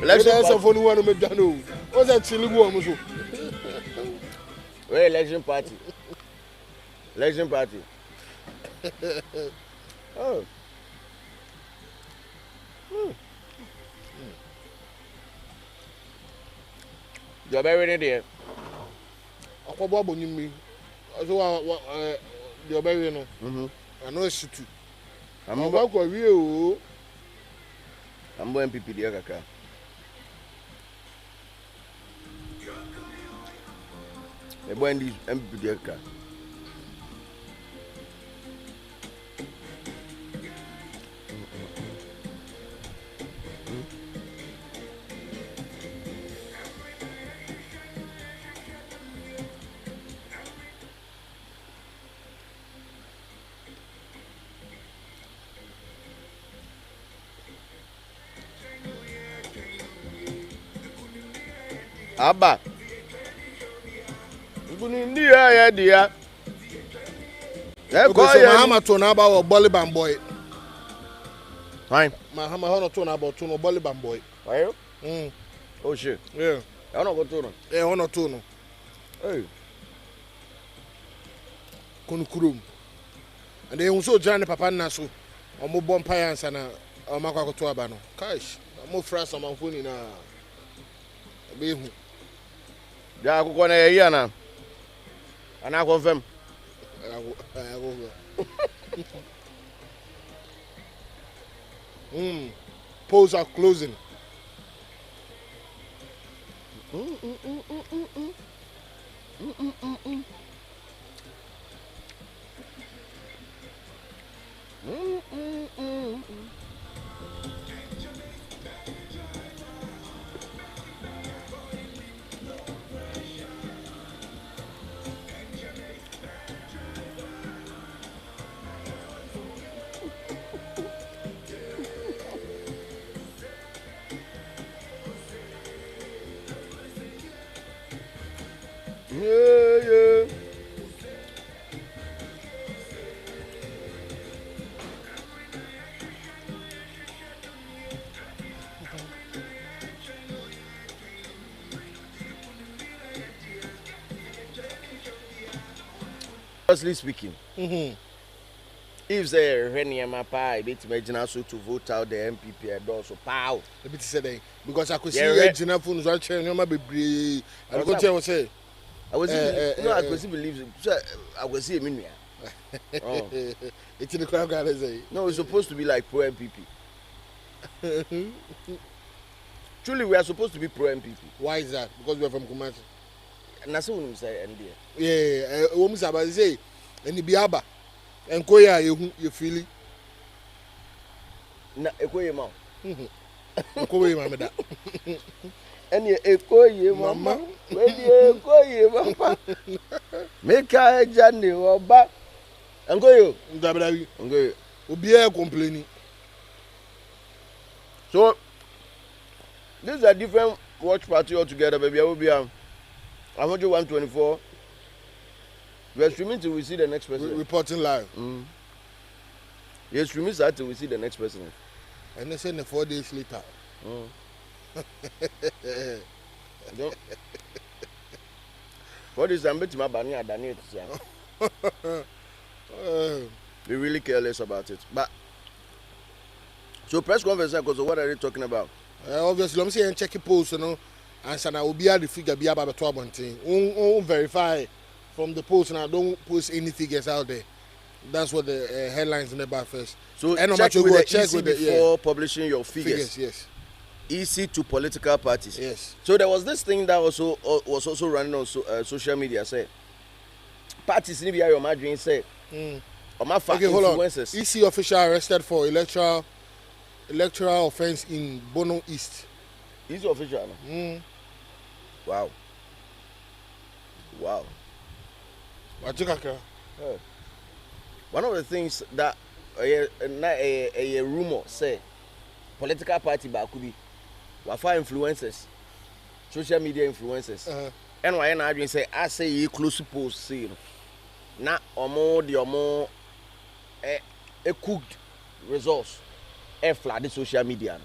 Election of only one of them. What's that chilly woman? Where election party? Election party. Oh. You're very there. I can't bother me. So you're very no. I know it's too. I'm about to review. I'm going to PPD kaka. The boy in this MPD kaka. Abba. Ndia ya dia. Mahama to na about Boliban boy. Fine. Mahama hono to na about to no Boliban boy. Why? Oh shit. Yeah. I don't go to no. Yeah, hono to no. Hey. Kunukurum. And they also join the papa na so. Omo bon payansa na omakwa to aba no. Cash. Omo fra some amfoni na. Behu. Ya akụkọ na ya na. Ana confirm. Polls are closing. Yeah. Honestly speaking, if they Renia Mapa, they imagine also to vote out the MPP and also pow. The bit said because I could see Regina phones watching your baby. I go tell say. I was no, I could see believe I was see a minute. It's in the crowd guy say. No, it's supposed to be like pro MPP. Truly, we are supposed to be pro MPP. Why is that? Because we are from Kumasi. And that's what I'm saying. Yeah, woman say, and the Biaba, and Koya, you feel it. Na Ekoye ma. Koya mamada. Any Ekoye mama. When you Ekoye mama. Make a journey or back. Angoyo. Angoyo. Ubia complaining. So, these are different watch party altogether, baby. I will be 124. We are streaming till we see the next person. Reporting live. Yes, streaming that till we see the next person. And they send 4 days later. What is I'm betting my banner? We really care less about it. But so press conference, because what are they talking about? Obviously, I'm saying check polls, you know, and so I will be at the figure be about 12 thing. Won't verify from the polls, and I don't post any figures out there. That's what the headlines in the bar first. So and check with the EC before publishing your figures. Yes. EC to political parties. Yes. So there was this thing that also was also running on social media. Say parties in your margin say. Okay, hold on. EC official arrested for electoral offense in Bono East. EC official. Wow. One of the things that a rumor say political party Bakubi wafa influencers, social media influencers. And why not say I say you close post say na omo a cooked resource flood the social media.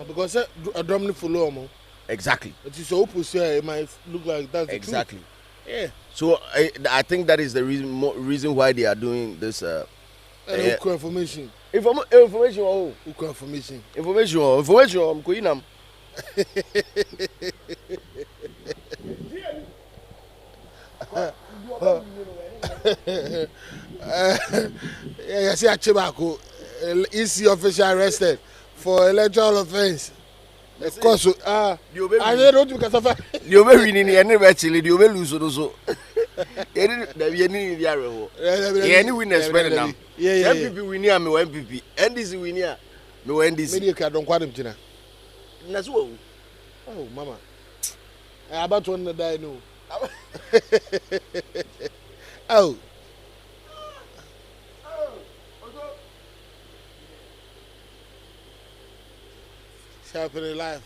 Because a dominant follow mo. Exactly. It is so pussy. It might look like that's the exactly. Truth. Yeah. So I think that is the reason why they are doing this. Information. Information. Oh. Information. Information. Information. Kuinam. Yeah, I see a Chibako. EC official arrested for electoral offense. Of course, I don't because of you may win in any actually, you may lose also. Any winners better now. Yeah. MPP win here, me MPP. NDC win here, me NDC. Mediocre don't quite him, that's what. Oh, mama. I about one that I know. Oh. Happening live.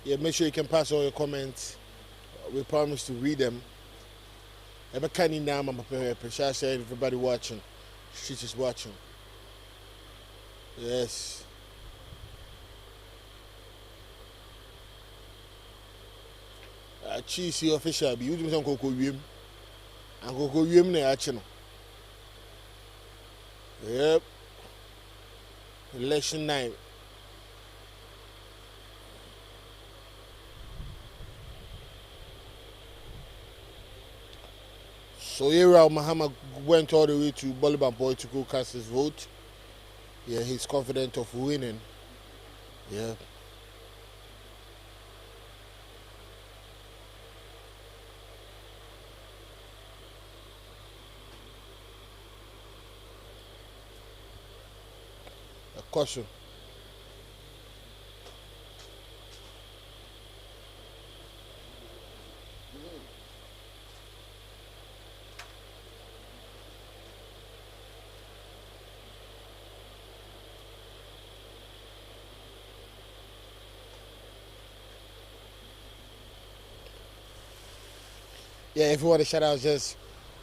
Yeah, make sure you can pass all your comments. We promise to read them. Everybody now, I'm saying everybody watching. She's just watching. Yes. Cheesy official. Be using some cocoa. And go yum na action. Yep. Election night. So Yera Muhammad went all the way to Bolivar Boy to go cast his vote. Yeah, he's confident of winning. Yeah. Caution. Yeah, if you want a shout out, just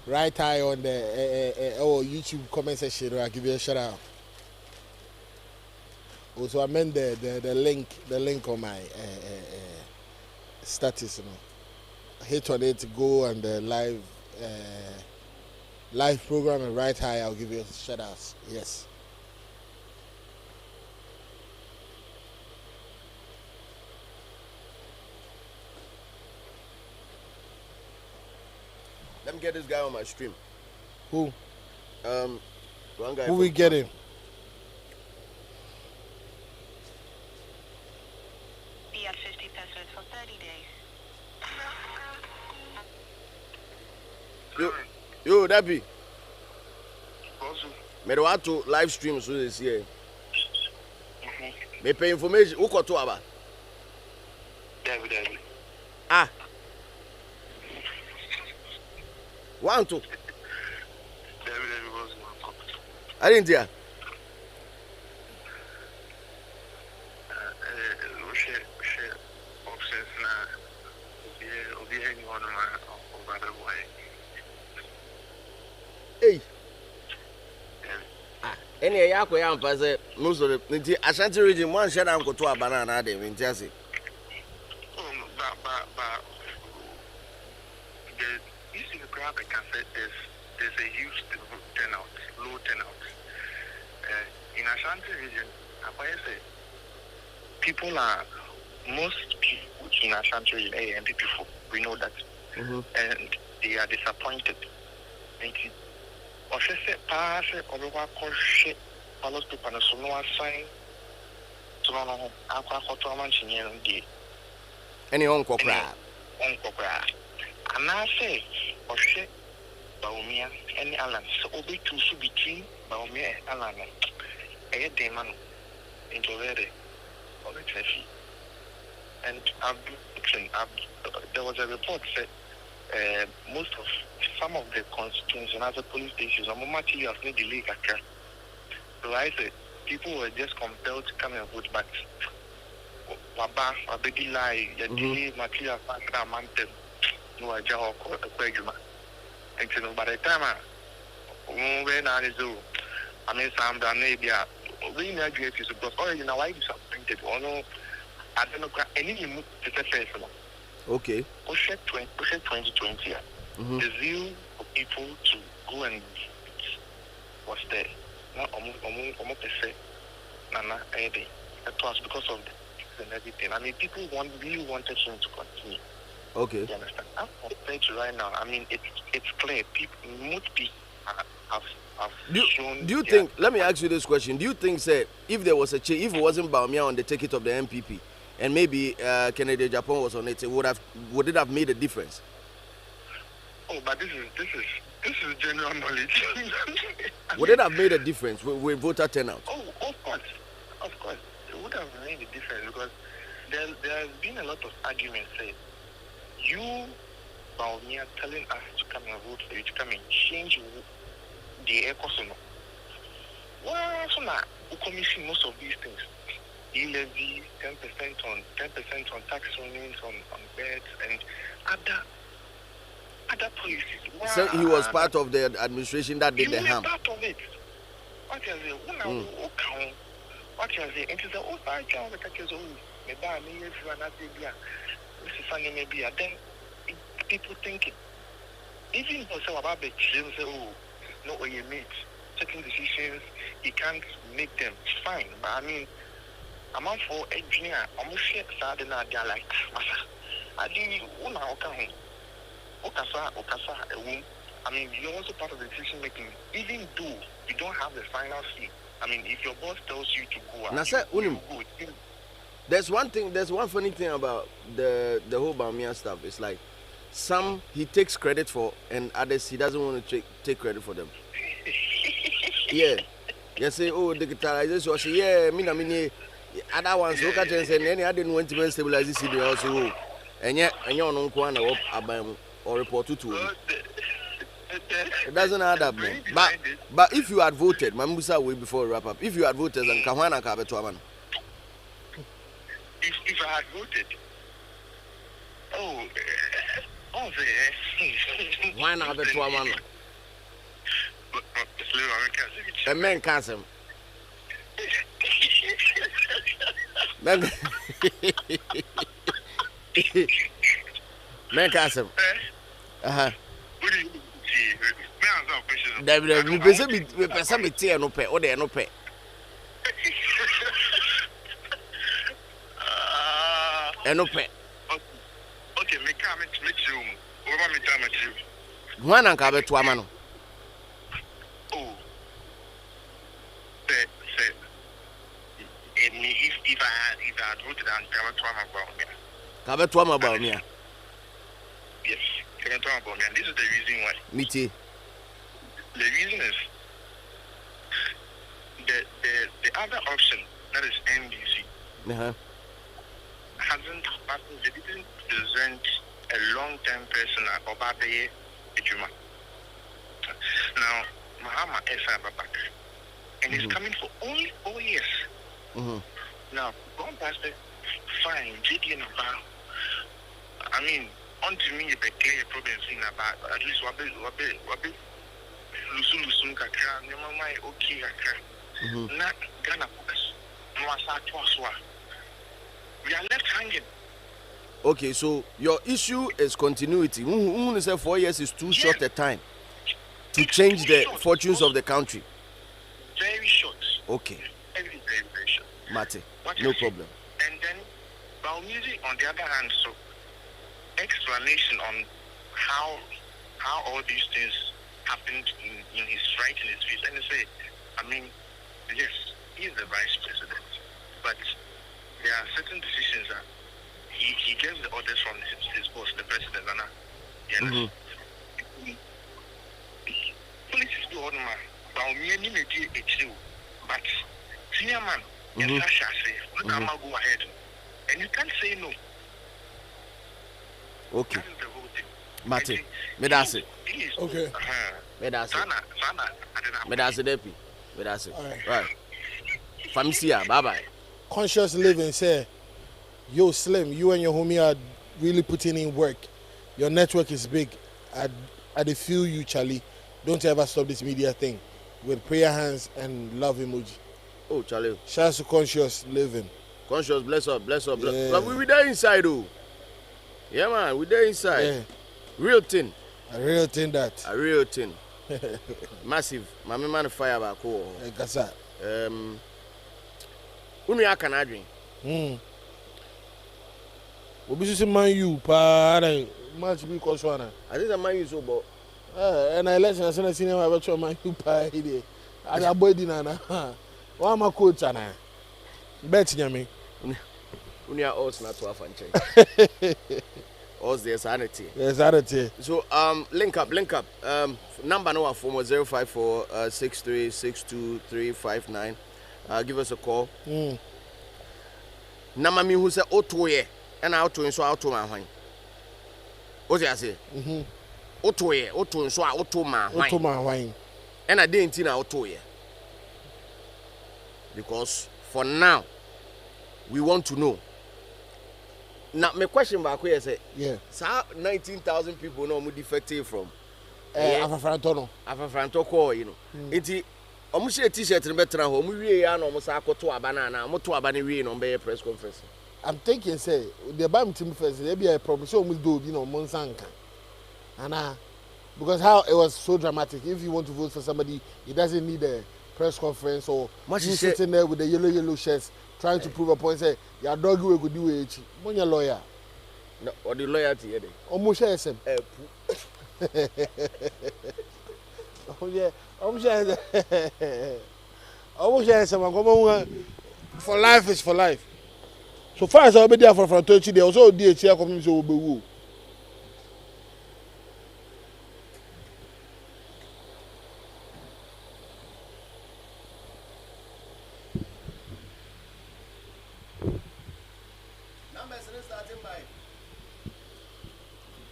right eye on the YouTube comment section, I'll give you a shout out. Also, I meant the link on my status. You know, hit on it to go on the live program and right high. I'll give you a shout out. Yes. Let me get this guy on my stream. Who? One guy. Who we getting? Be at 50 pesos for 30 days. Yo, that be. Me do want to live stream so this year. Me pay information. Who got to about? David. Ah. 1, 2. I didn't hear. Hey. Any yako ya mpaze most of the nti Ashanti region one share am go to abana na dey nti ase. In the crowd, I can say there's a huge turnout, low turnout. In Ashanti region, I say most people in Ashanti region, AMP people, we know that, and they are disappointed. And or she said, pass it, or what call shit, follows people, and so no sign. So no, I can't to a mansion here on the any uncle crab. And I say, or shit, Baumia, any Alan, so obey to so between Baumia and Alan. A demon into there, or the traffic. And there was a report said most of some of the constituents and other police stations are more materials need the league. So I said, people were just compelled to come and vote, but Wabedi lie, the delay material fact that mountain, no, I just call a quagma. And by the time when I do, I mean, some maybe we know great is because, oh, you know, I disappointed, or no, I don't know, any move to the face. Okay. Push 2020. The zeal of people to go and was there. Now, almost say, Nana, it was because of this and everything. I mean, people really wanted him to continue. Okay. You understand? I'm compared to right now. I mean, it's clear. People, most people have shown. Do you think? Let me ask you this question. Do you think, say, if there was a change, if it wasn't Baumia on the ticket of the MPP, and maybe Kennedy Japan was on it, would it have made a difference? Oh, but this is general knowledge. Would it have made a difference with voter turnout? Oh, of course. It would have made a difference because there has been a lot of arguments said. You, Baumia, telling us to come and vote for you, to come and change the economy. Well, so now we commission most of these things. You levy 10% on tax on beds and other policies. Wow. So he was part of the administration that did the harm. He was part of it. What is it? What is it? It is all I can catch his own. Maybe I may have another idea. This is funny, maybe. Then people thinking. Even for some about the children say, oh, no way you make certain decisions, he can't make them. It's fine. But I mean, I'm out for engineer. I'm going to share something that they're like, I didn't want to come home. I mean, you're also part of the decision making, even though you don't have the final say. I mean, if your boss tells you to go, now, sir, there's one funny thing about the whole Baumia stuff. It's like some he takes credit for, and others he doesn't want to take credit for them. Yeah, you say, oh, digitalization. I say, yeah, me. Other ones look at and say, any I didn't want to stabilize this city also, and yet, you're not going to up or report to it. It doesn't add up, man. But if you had voted, Mambusa will before we wrap up. If you had voted, and Kawana Kabetuaman. If I had voted, why not the Tuaman? A man can't him. Man can't him. David, we person be tea no pay, or they no pay. No pay. Okay, me come to meet you. Over me time at you. One and Cabe to a man. Oh, say, if I had voted and Cabe to a about me. Yes, Cabe to about me, and this is the reason why. Me too. The reason is the other option, that is NDC, hasn't they didn't present a long-term person or Babaye Ejuma. Now, Mahama Esa Babak, and he's coming for only 4 years. Now, going past it, fine, JD and Abba. I mean, unto me, the clear problem thing about at least Wabi. Lusun kakra, nemamai okay kakra. Not Ghana focus. We are left hanging. Okay, so your issue is continuity. Who say 4 years is too short a time to change the fortunes of the country? Very short. Okay. Very short. Mate, no problem. And then Baumisi, on the other hand, so explanation on how all these things happened in his right in his face, and they say, I mean, yes, he is the vice president, but there are certain decisions that he gets the orders from his boss, the president, and police is the order man, but senior man, go ahead, and you can't say no. Okay. That is the whole thing. Mate, me that's it. Okay. Me that's it. Me that's it, Depi. Me that's it. Right. Famisia, bye-bye. Conscious living, say, yo, Slim, you and your homie are really putting in work. Your network is big. I feel you, Charlie. Don't ever stop this media thing. With prayer hands and love emoji. Oh, Charlie. Shouts to Conscious living. Conscious, bless up. But we there inside, though. Yeah, man, we there inside. Yeah. Real thing. A real thing that. A real thing. Massive. My man fire back. Kasa. Unu ya can drink. Obi sisi Man U pa match bi ko so ana. I think the Man U so but and election as na senior about Man U pa here. Ada boy di na na. Wa ma coach ana. Bet nyame. Unu ya odds na to afanche. Odds there's sanity. There's sanity. So link up. Number no form 054 6362 give us a call. Nama mi who say otoye and auto so auto ma hwan. O say say. Otoye auto so auto ma hwan. Auto ma hwan. And I didn't na otoye. Because for now we want to know. Now my question back here say, yeah. So 19,000 people know who defected from Afafranto call, you know. Enti omushi t-shirt ni betra ho mu wie ya na omusa akoto abana na moto abana wie no be press conference. I'm thinking say the BAM team first there be a problem so we do you know monsanka. And because how it was so dramatic. If you want to vote for somebody, it doesn't need a press conference or you sitting there with the yellow shirts trying to prove a point. Say your dog we could do it. When your lawyer, no, or the loyalty here. Almost SM. Oh yeah, almost for life is for life. So far as I'll be there for 30 days, also DHR community will be woo.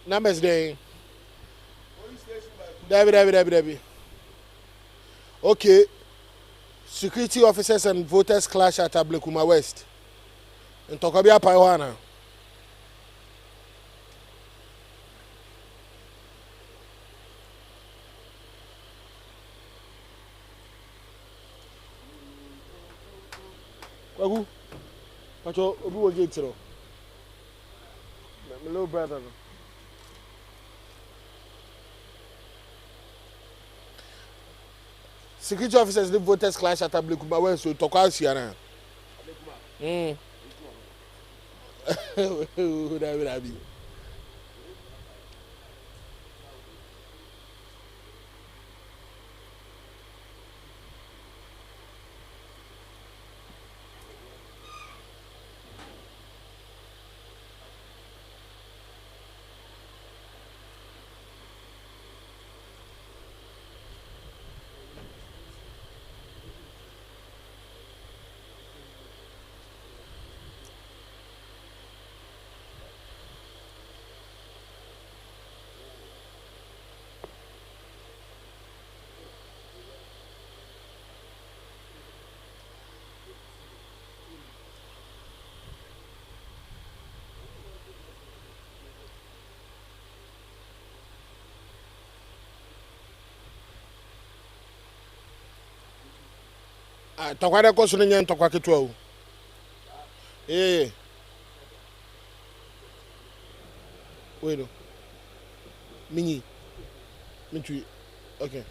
Numbers day. Debbie. Okay. Security officers and voters clash at Ablekuma West. In Tokabia Paiwana. Wagu. Pacho, Obi will get through. My little brother. Security officers the voters clash at Ablekuma West so Tokwa Siana. Who that will be? Tokwa de koso nya ntokwa ketua o. Wait no. Minyi. Mitwi. Okay.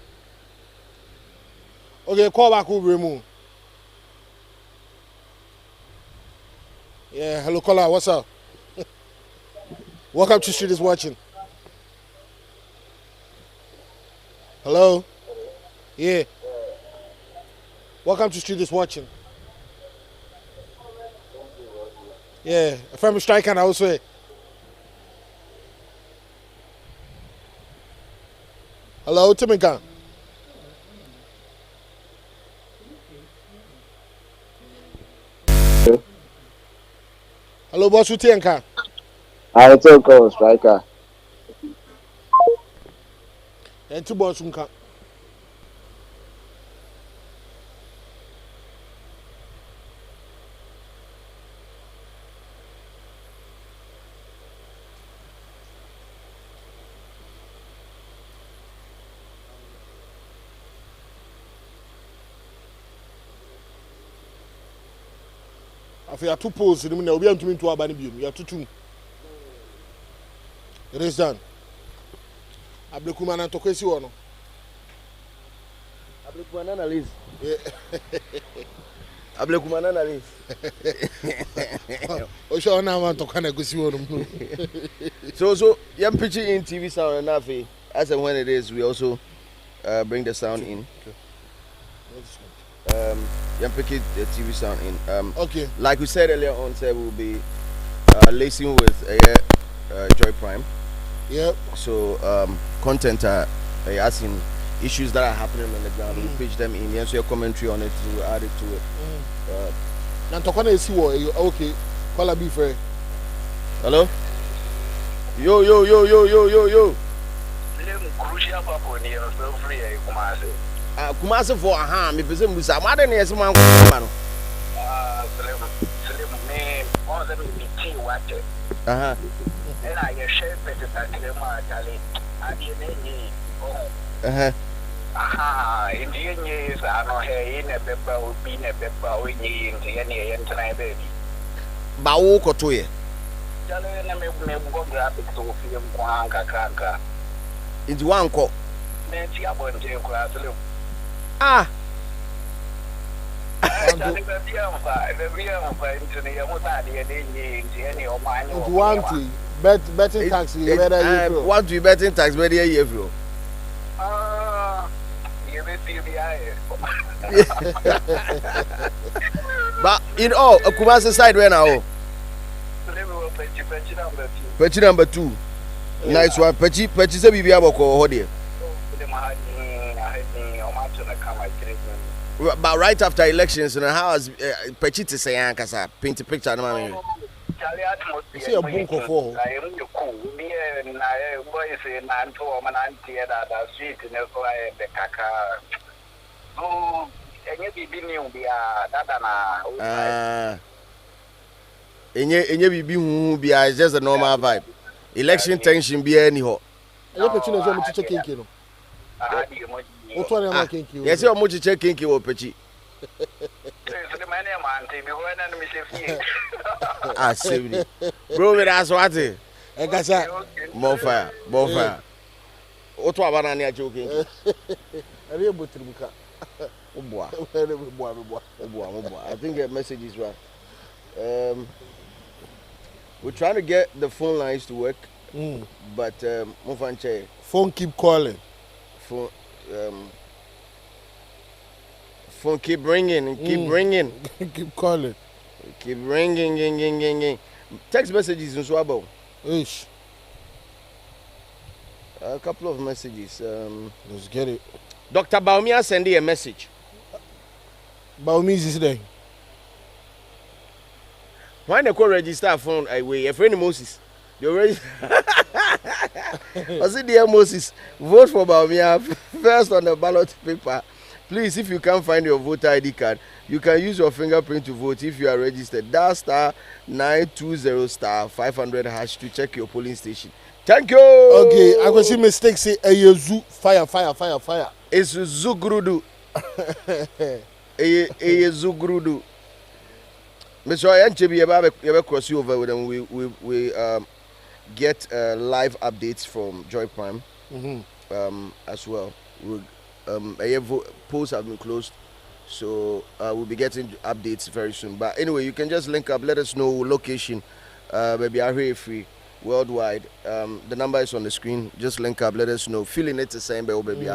Okay, call back over mu. Yeah, hello caller, what's up? Welcome to Street is Watching. Hello? Yeah. Welcome to Street is Watching. Yeah, a family strike and I also. Hello, Timika. Hello, boss. Utienka. I took a striker. And two boss. If you are two posts, you will be able to abandon you. You are two. It is done. Ablekumana to kwesi wono. Ablekumana Liz. Ablekumana Liz. Osho na man to kana kwesi wono. So yam pitching in TV sound enough. As and when it is, we also bring the sound in. Yam pitching the TV sound in. Okay. Like we said earlier on, we'll be lacing with Joy Prime. Yep. So content asking issues that are happening on the ground. We'll pitch them in. Yes, your commentary on it. We'll add it to it. Now to kana esi wo okay. Call be fair. Hello. Yo. Crucial papa ni so free Kumasi. Kumasi for me pese musa. Ma de ne yesi man ko ma no. Slim me on the meeting what. And I share better than my talent. I didn't aha, Indian years are not here in a pepper would be in a pepper with you into any entire baby. Bawo ko to ye. Tell me go grab it to film Kwanka. Into one ko. Nancy about to class. Ah. Want to betting tax better want to betting tax better year bro. But in all Kumasi side where now? Petty number 2. Nice one. Petty say we be able to hold here. But right after elections, you know, how has Petty to say Ankasa paint a picture? No, see a book of 4. I am cool. Me and I boys in Nanto, Mananti, that street in the Kaka. Oh, and you be new, be a and you be just a normal vibe. Election tension be anyhow. I look at you as a much checking you. What one am I thinking? Yes, you're much checking you, Petty. Ah, seriously. Bro, that's what it. I got that. More fire. What about any joking? I real but Muka. I think the message is right. We're trying to get the phone lines to work, but phone keep calling. Phone keep ringing and keep ringing. Keep calling. Keep ringing. Text messages in Swabo. Ish. A couple of messages. Let's get it. Dr. Baumia sent you a message. Baumia is there. Why they call register a phone away? A friend Moses. You already. I see dear Moses. Vote for Baumia first on the ballot paper. Please, if you can't find your voter ID card, you can use your fingerprint to vote if you are registered. Dial *920*500# to check your polling station. Thank you. Okay, I can see mistake say a zoo fire. It's Zugrudu. A Zugrudu. Mr. Yanchebi, you cross you over with them. We get live updates from Joy Prime as well. Polls have been closed, so we'll be getting updates very soon. But anyway, you can just link up, let us know location, maybe are free worldwide. The number is on the screen. Just link up, let us know. Feeling it the same, baby.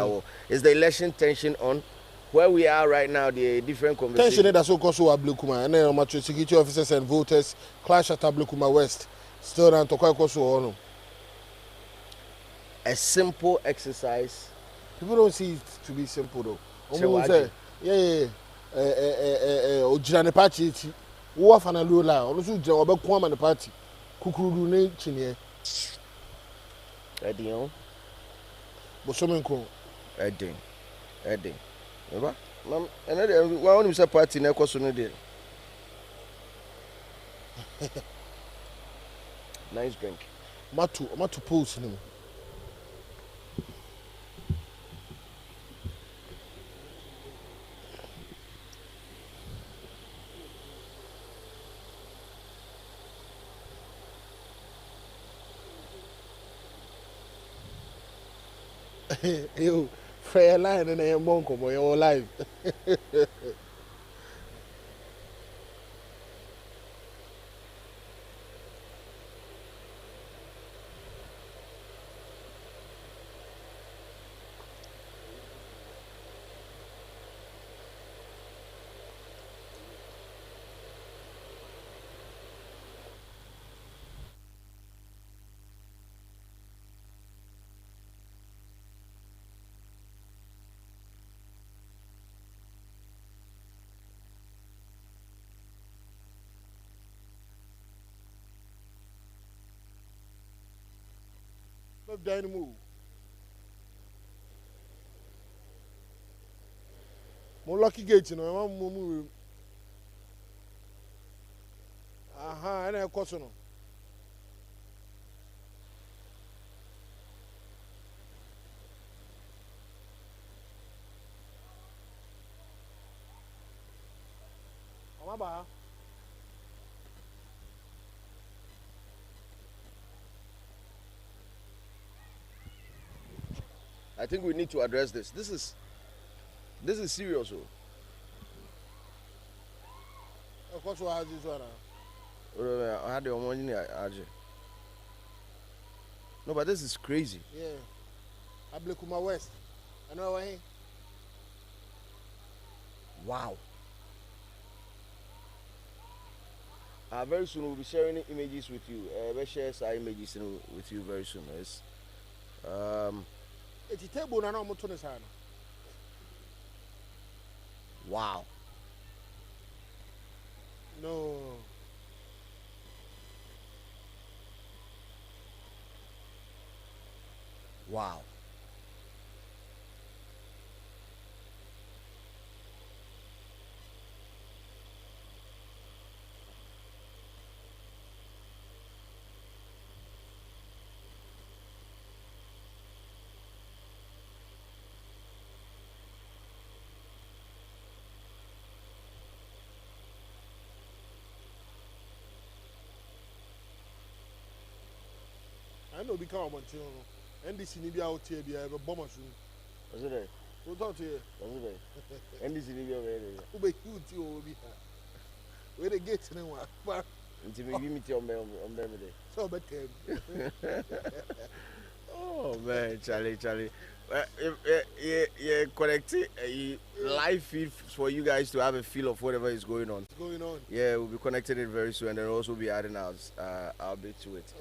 Is the election tension on? Where we are right now, the different conversations. Tension that's so close to Ablekuma, and then my security officers and voters clash at Ablekuma West. Still down to quite close to a simple exercise. People don't see it to be simple though. Say, yeah. Ojina party. Who are fan Lula? Also, Job Kwama the party. Kukuru ne chine. Edion. Bosomenko. Edding. Eba? Mam, another one is a party na kwaso no dey. Nice drink. Matu pulse him. You fair line and a monk of your life. Not dynamo. More lucky gate, you know. I'm aha, and a question. I think we need to address this. This is serious. Oh. Of course, what has this one? I had the money. No, but this is crazy. Yeah. Ablekuma West. I know why. Wow. Very soon we'll be sharing images with you. We'll share some images with you very soon. It's a table na no moto ne sana. Wow. No. Wow. I know become on channel. NDC ni be out here be a bomber soon. Was it there? We'll talk to you. Was it there? NDC ni be over there. Who be cute you will be. Where the gates no one. Until we meet you on them there. So better. Oh man, Charlie. Yeah, connecting live feed for you guys to have a feel of whatever is going on. Yeah, we'll be connecting it very soon, and then also be adding our bit to it.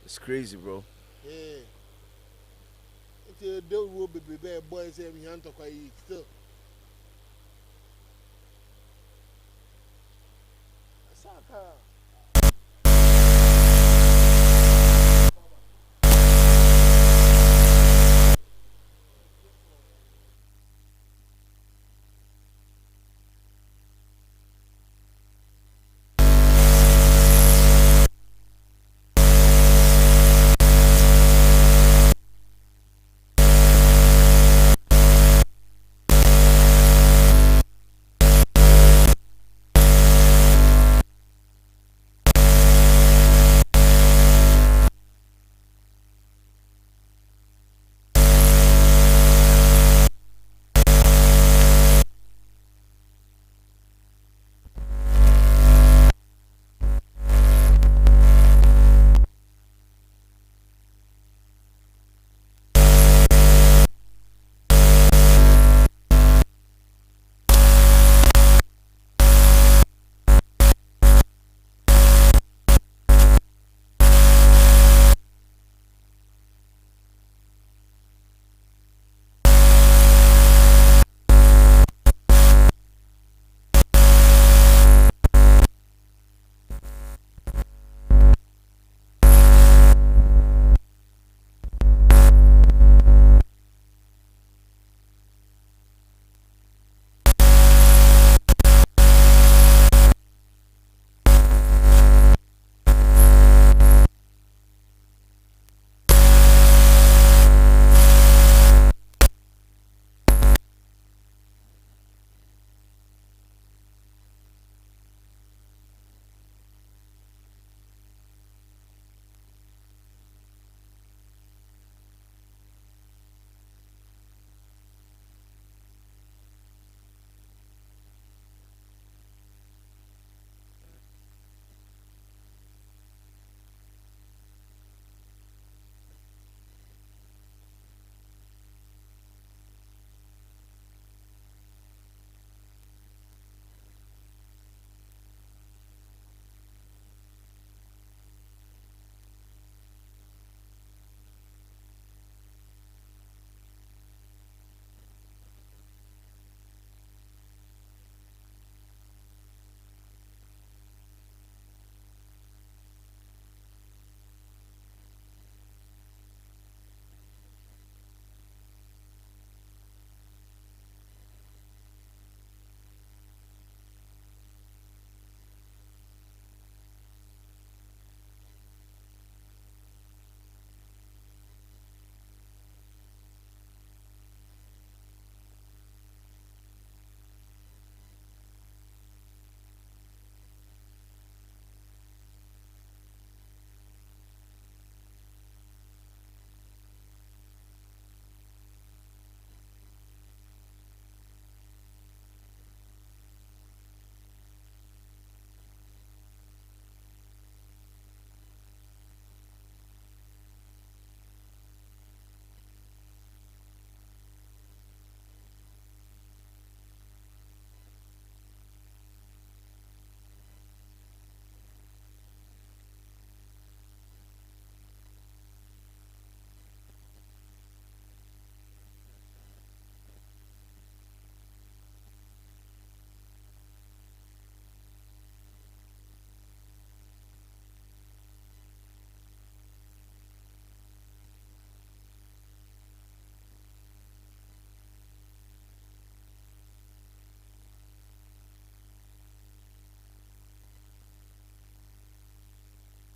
It's crazy, bro. Yeah. It's a devil will be boys and we can't talk still.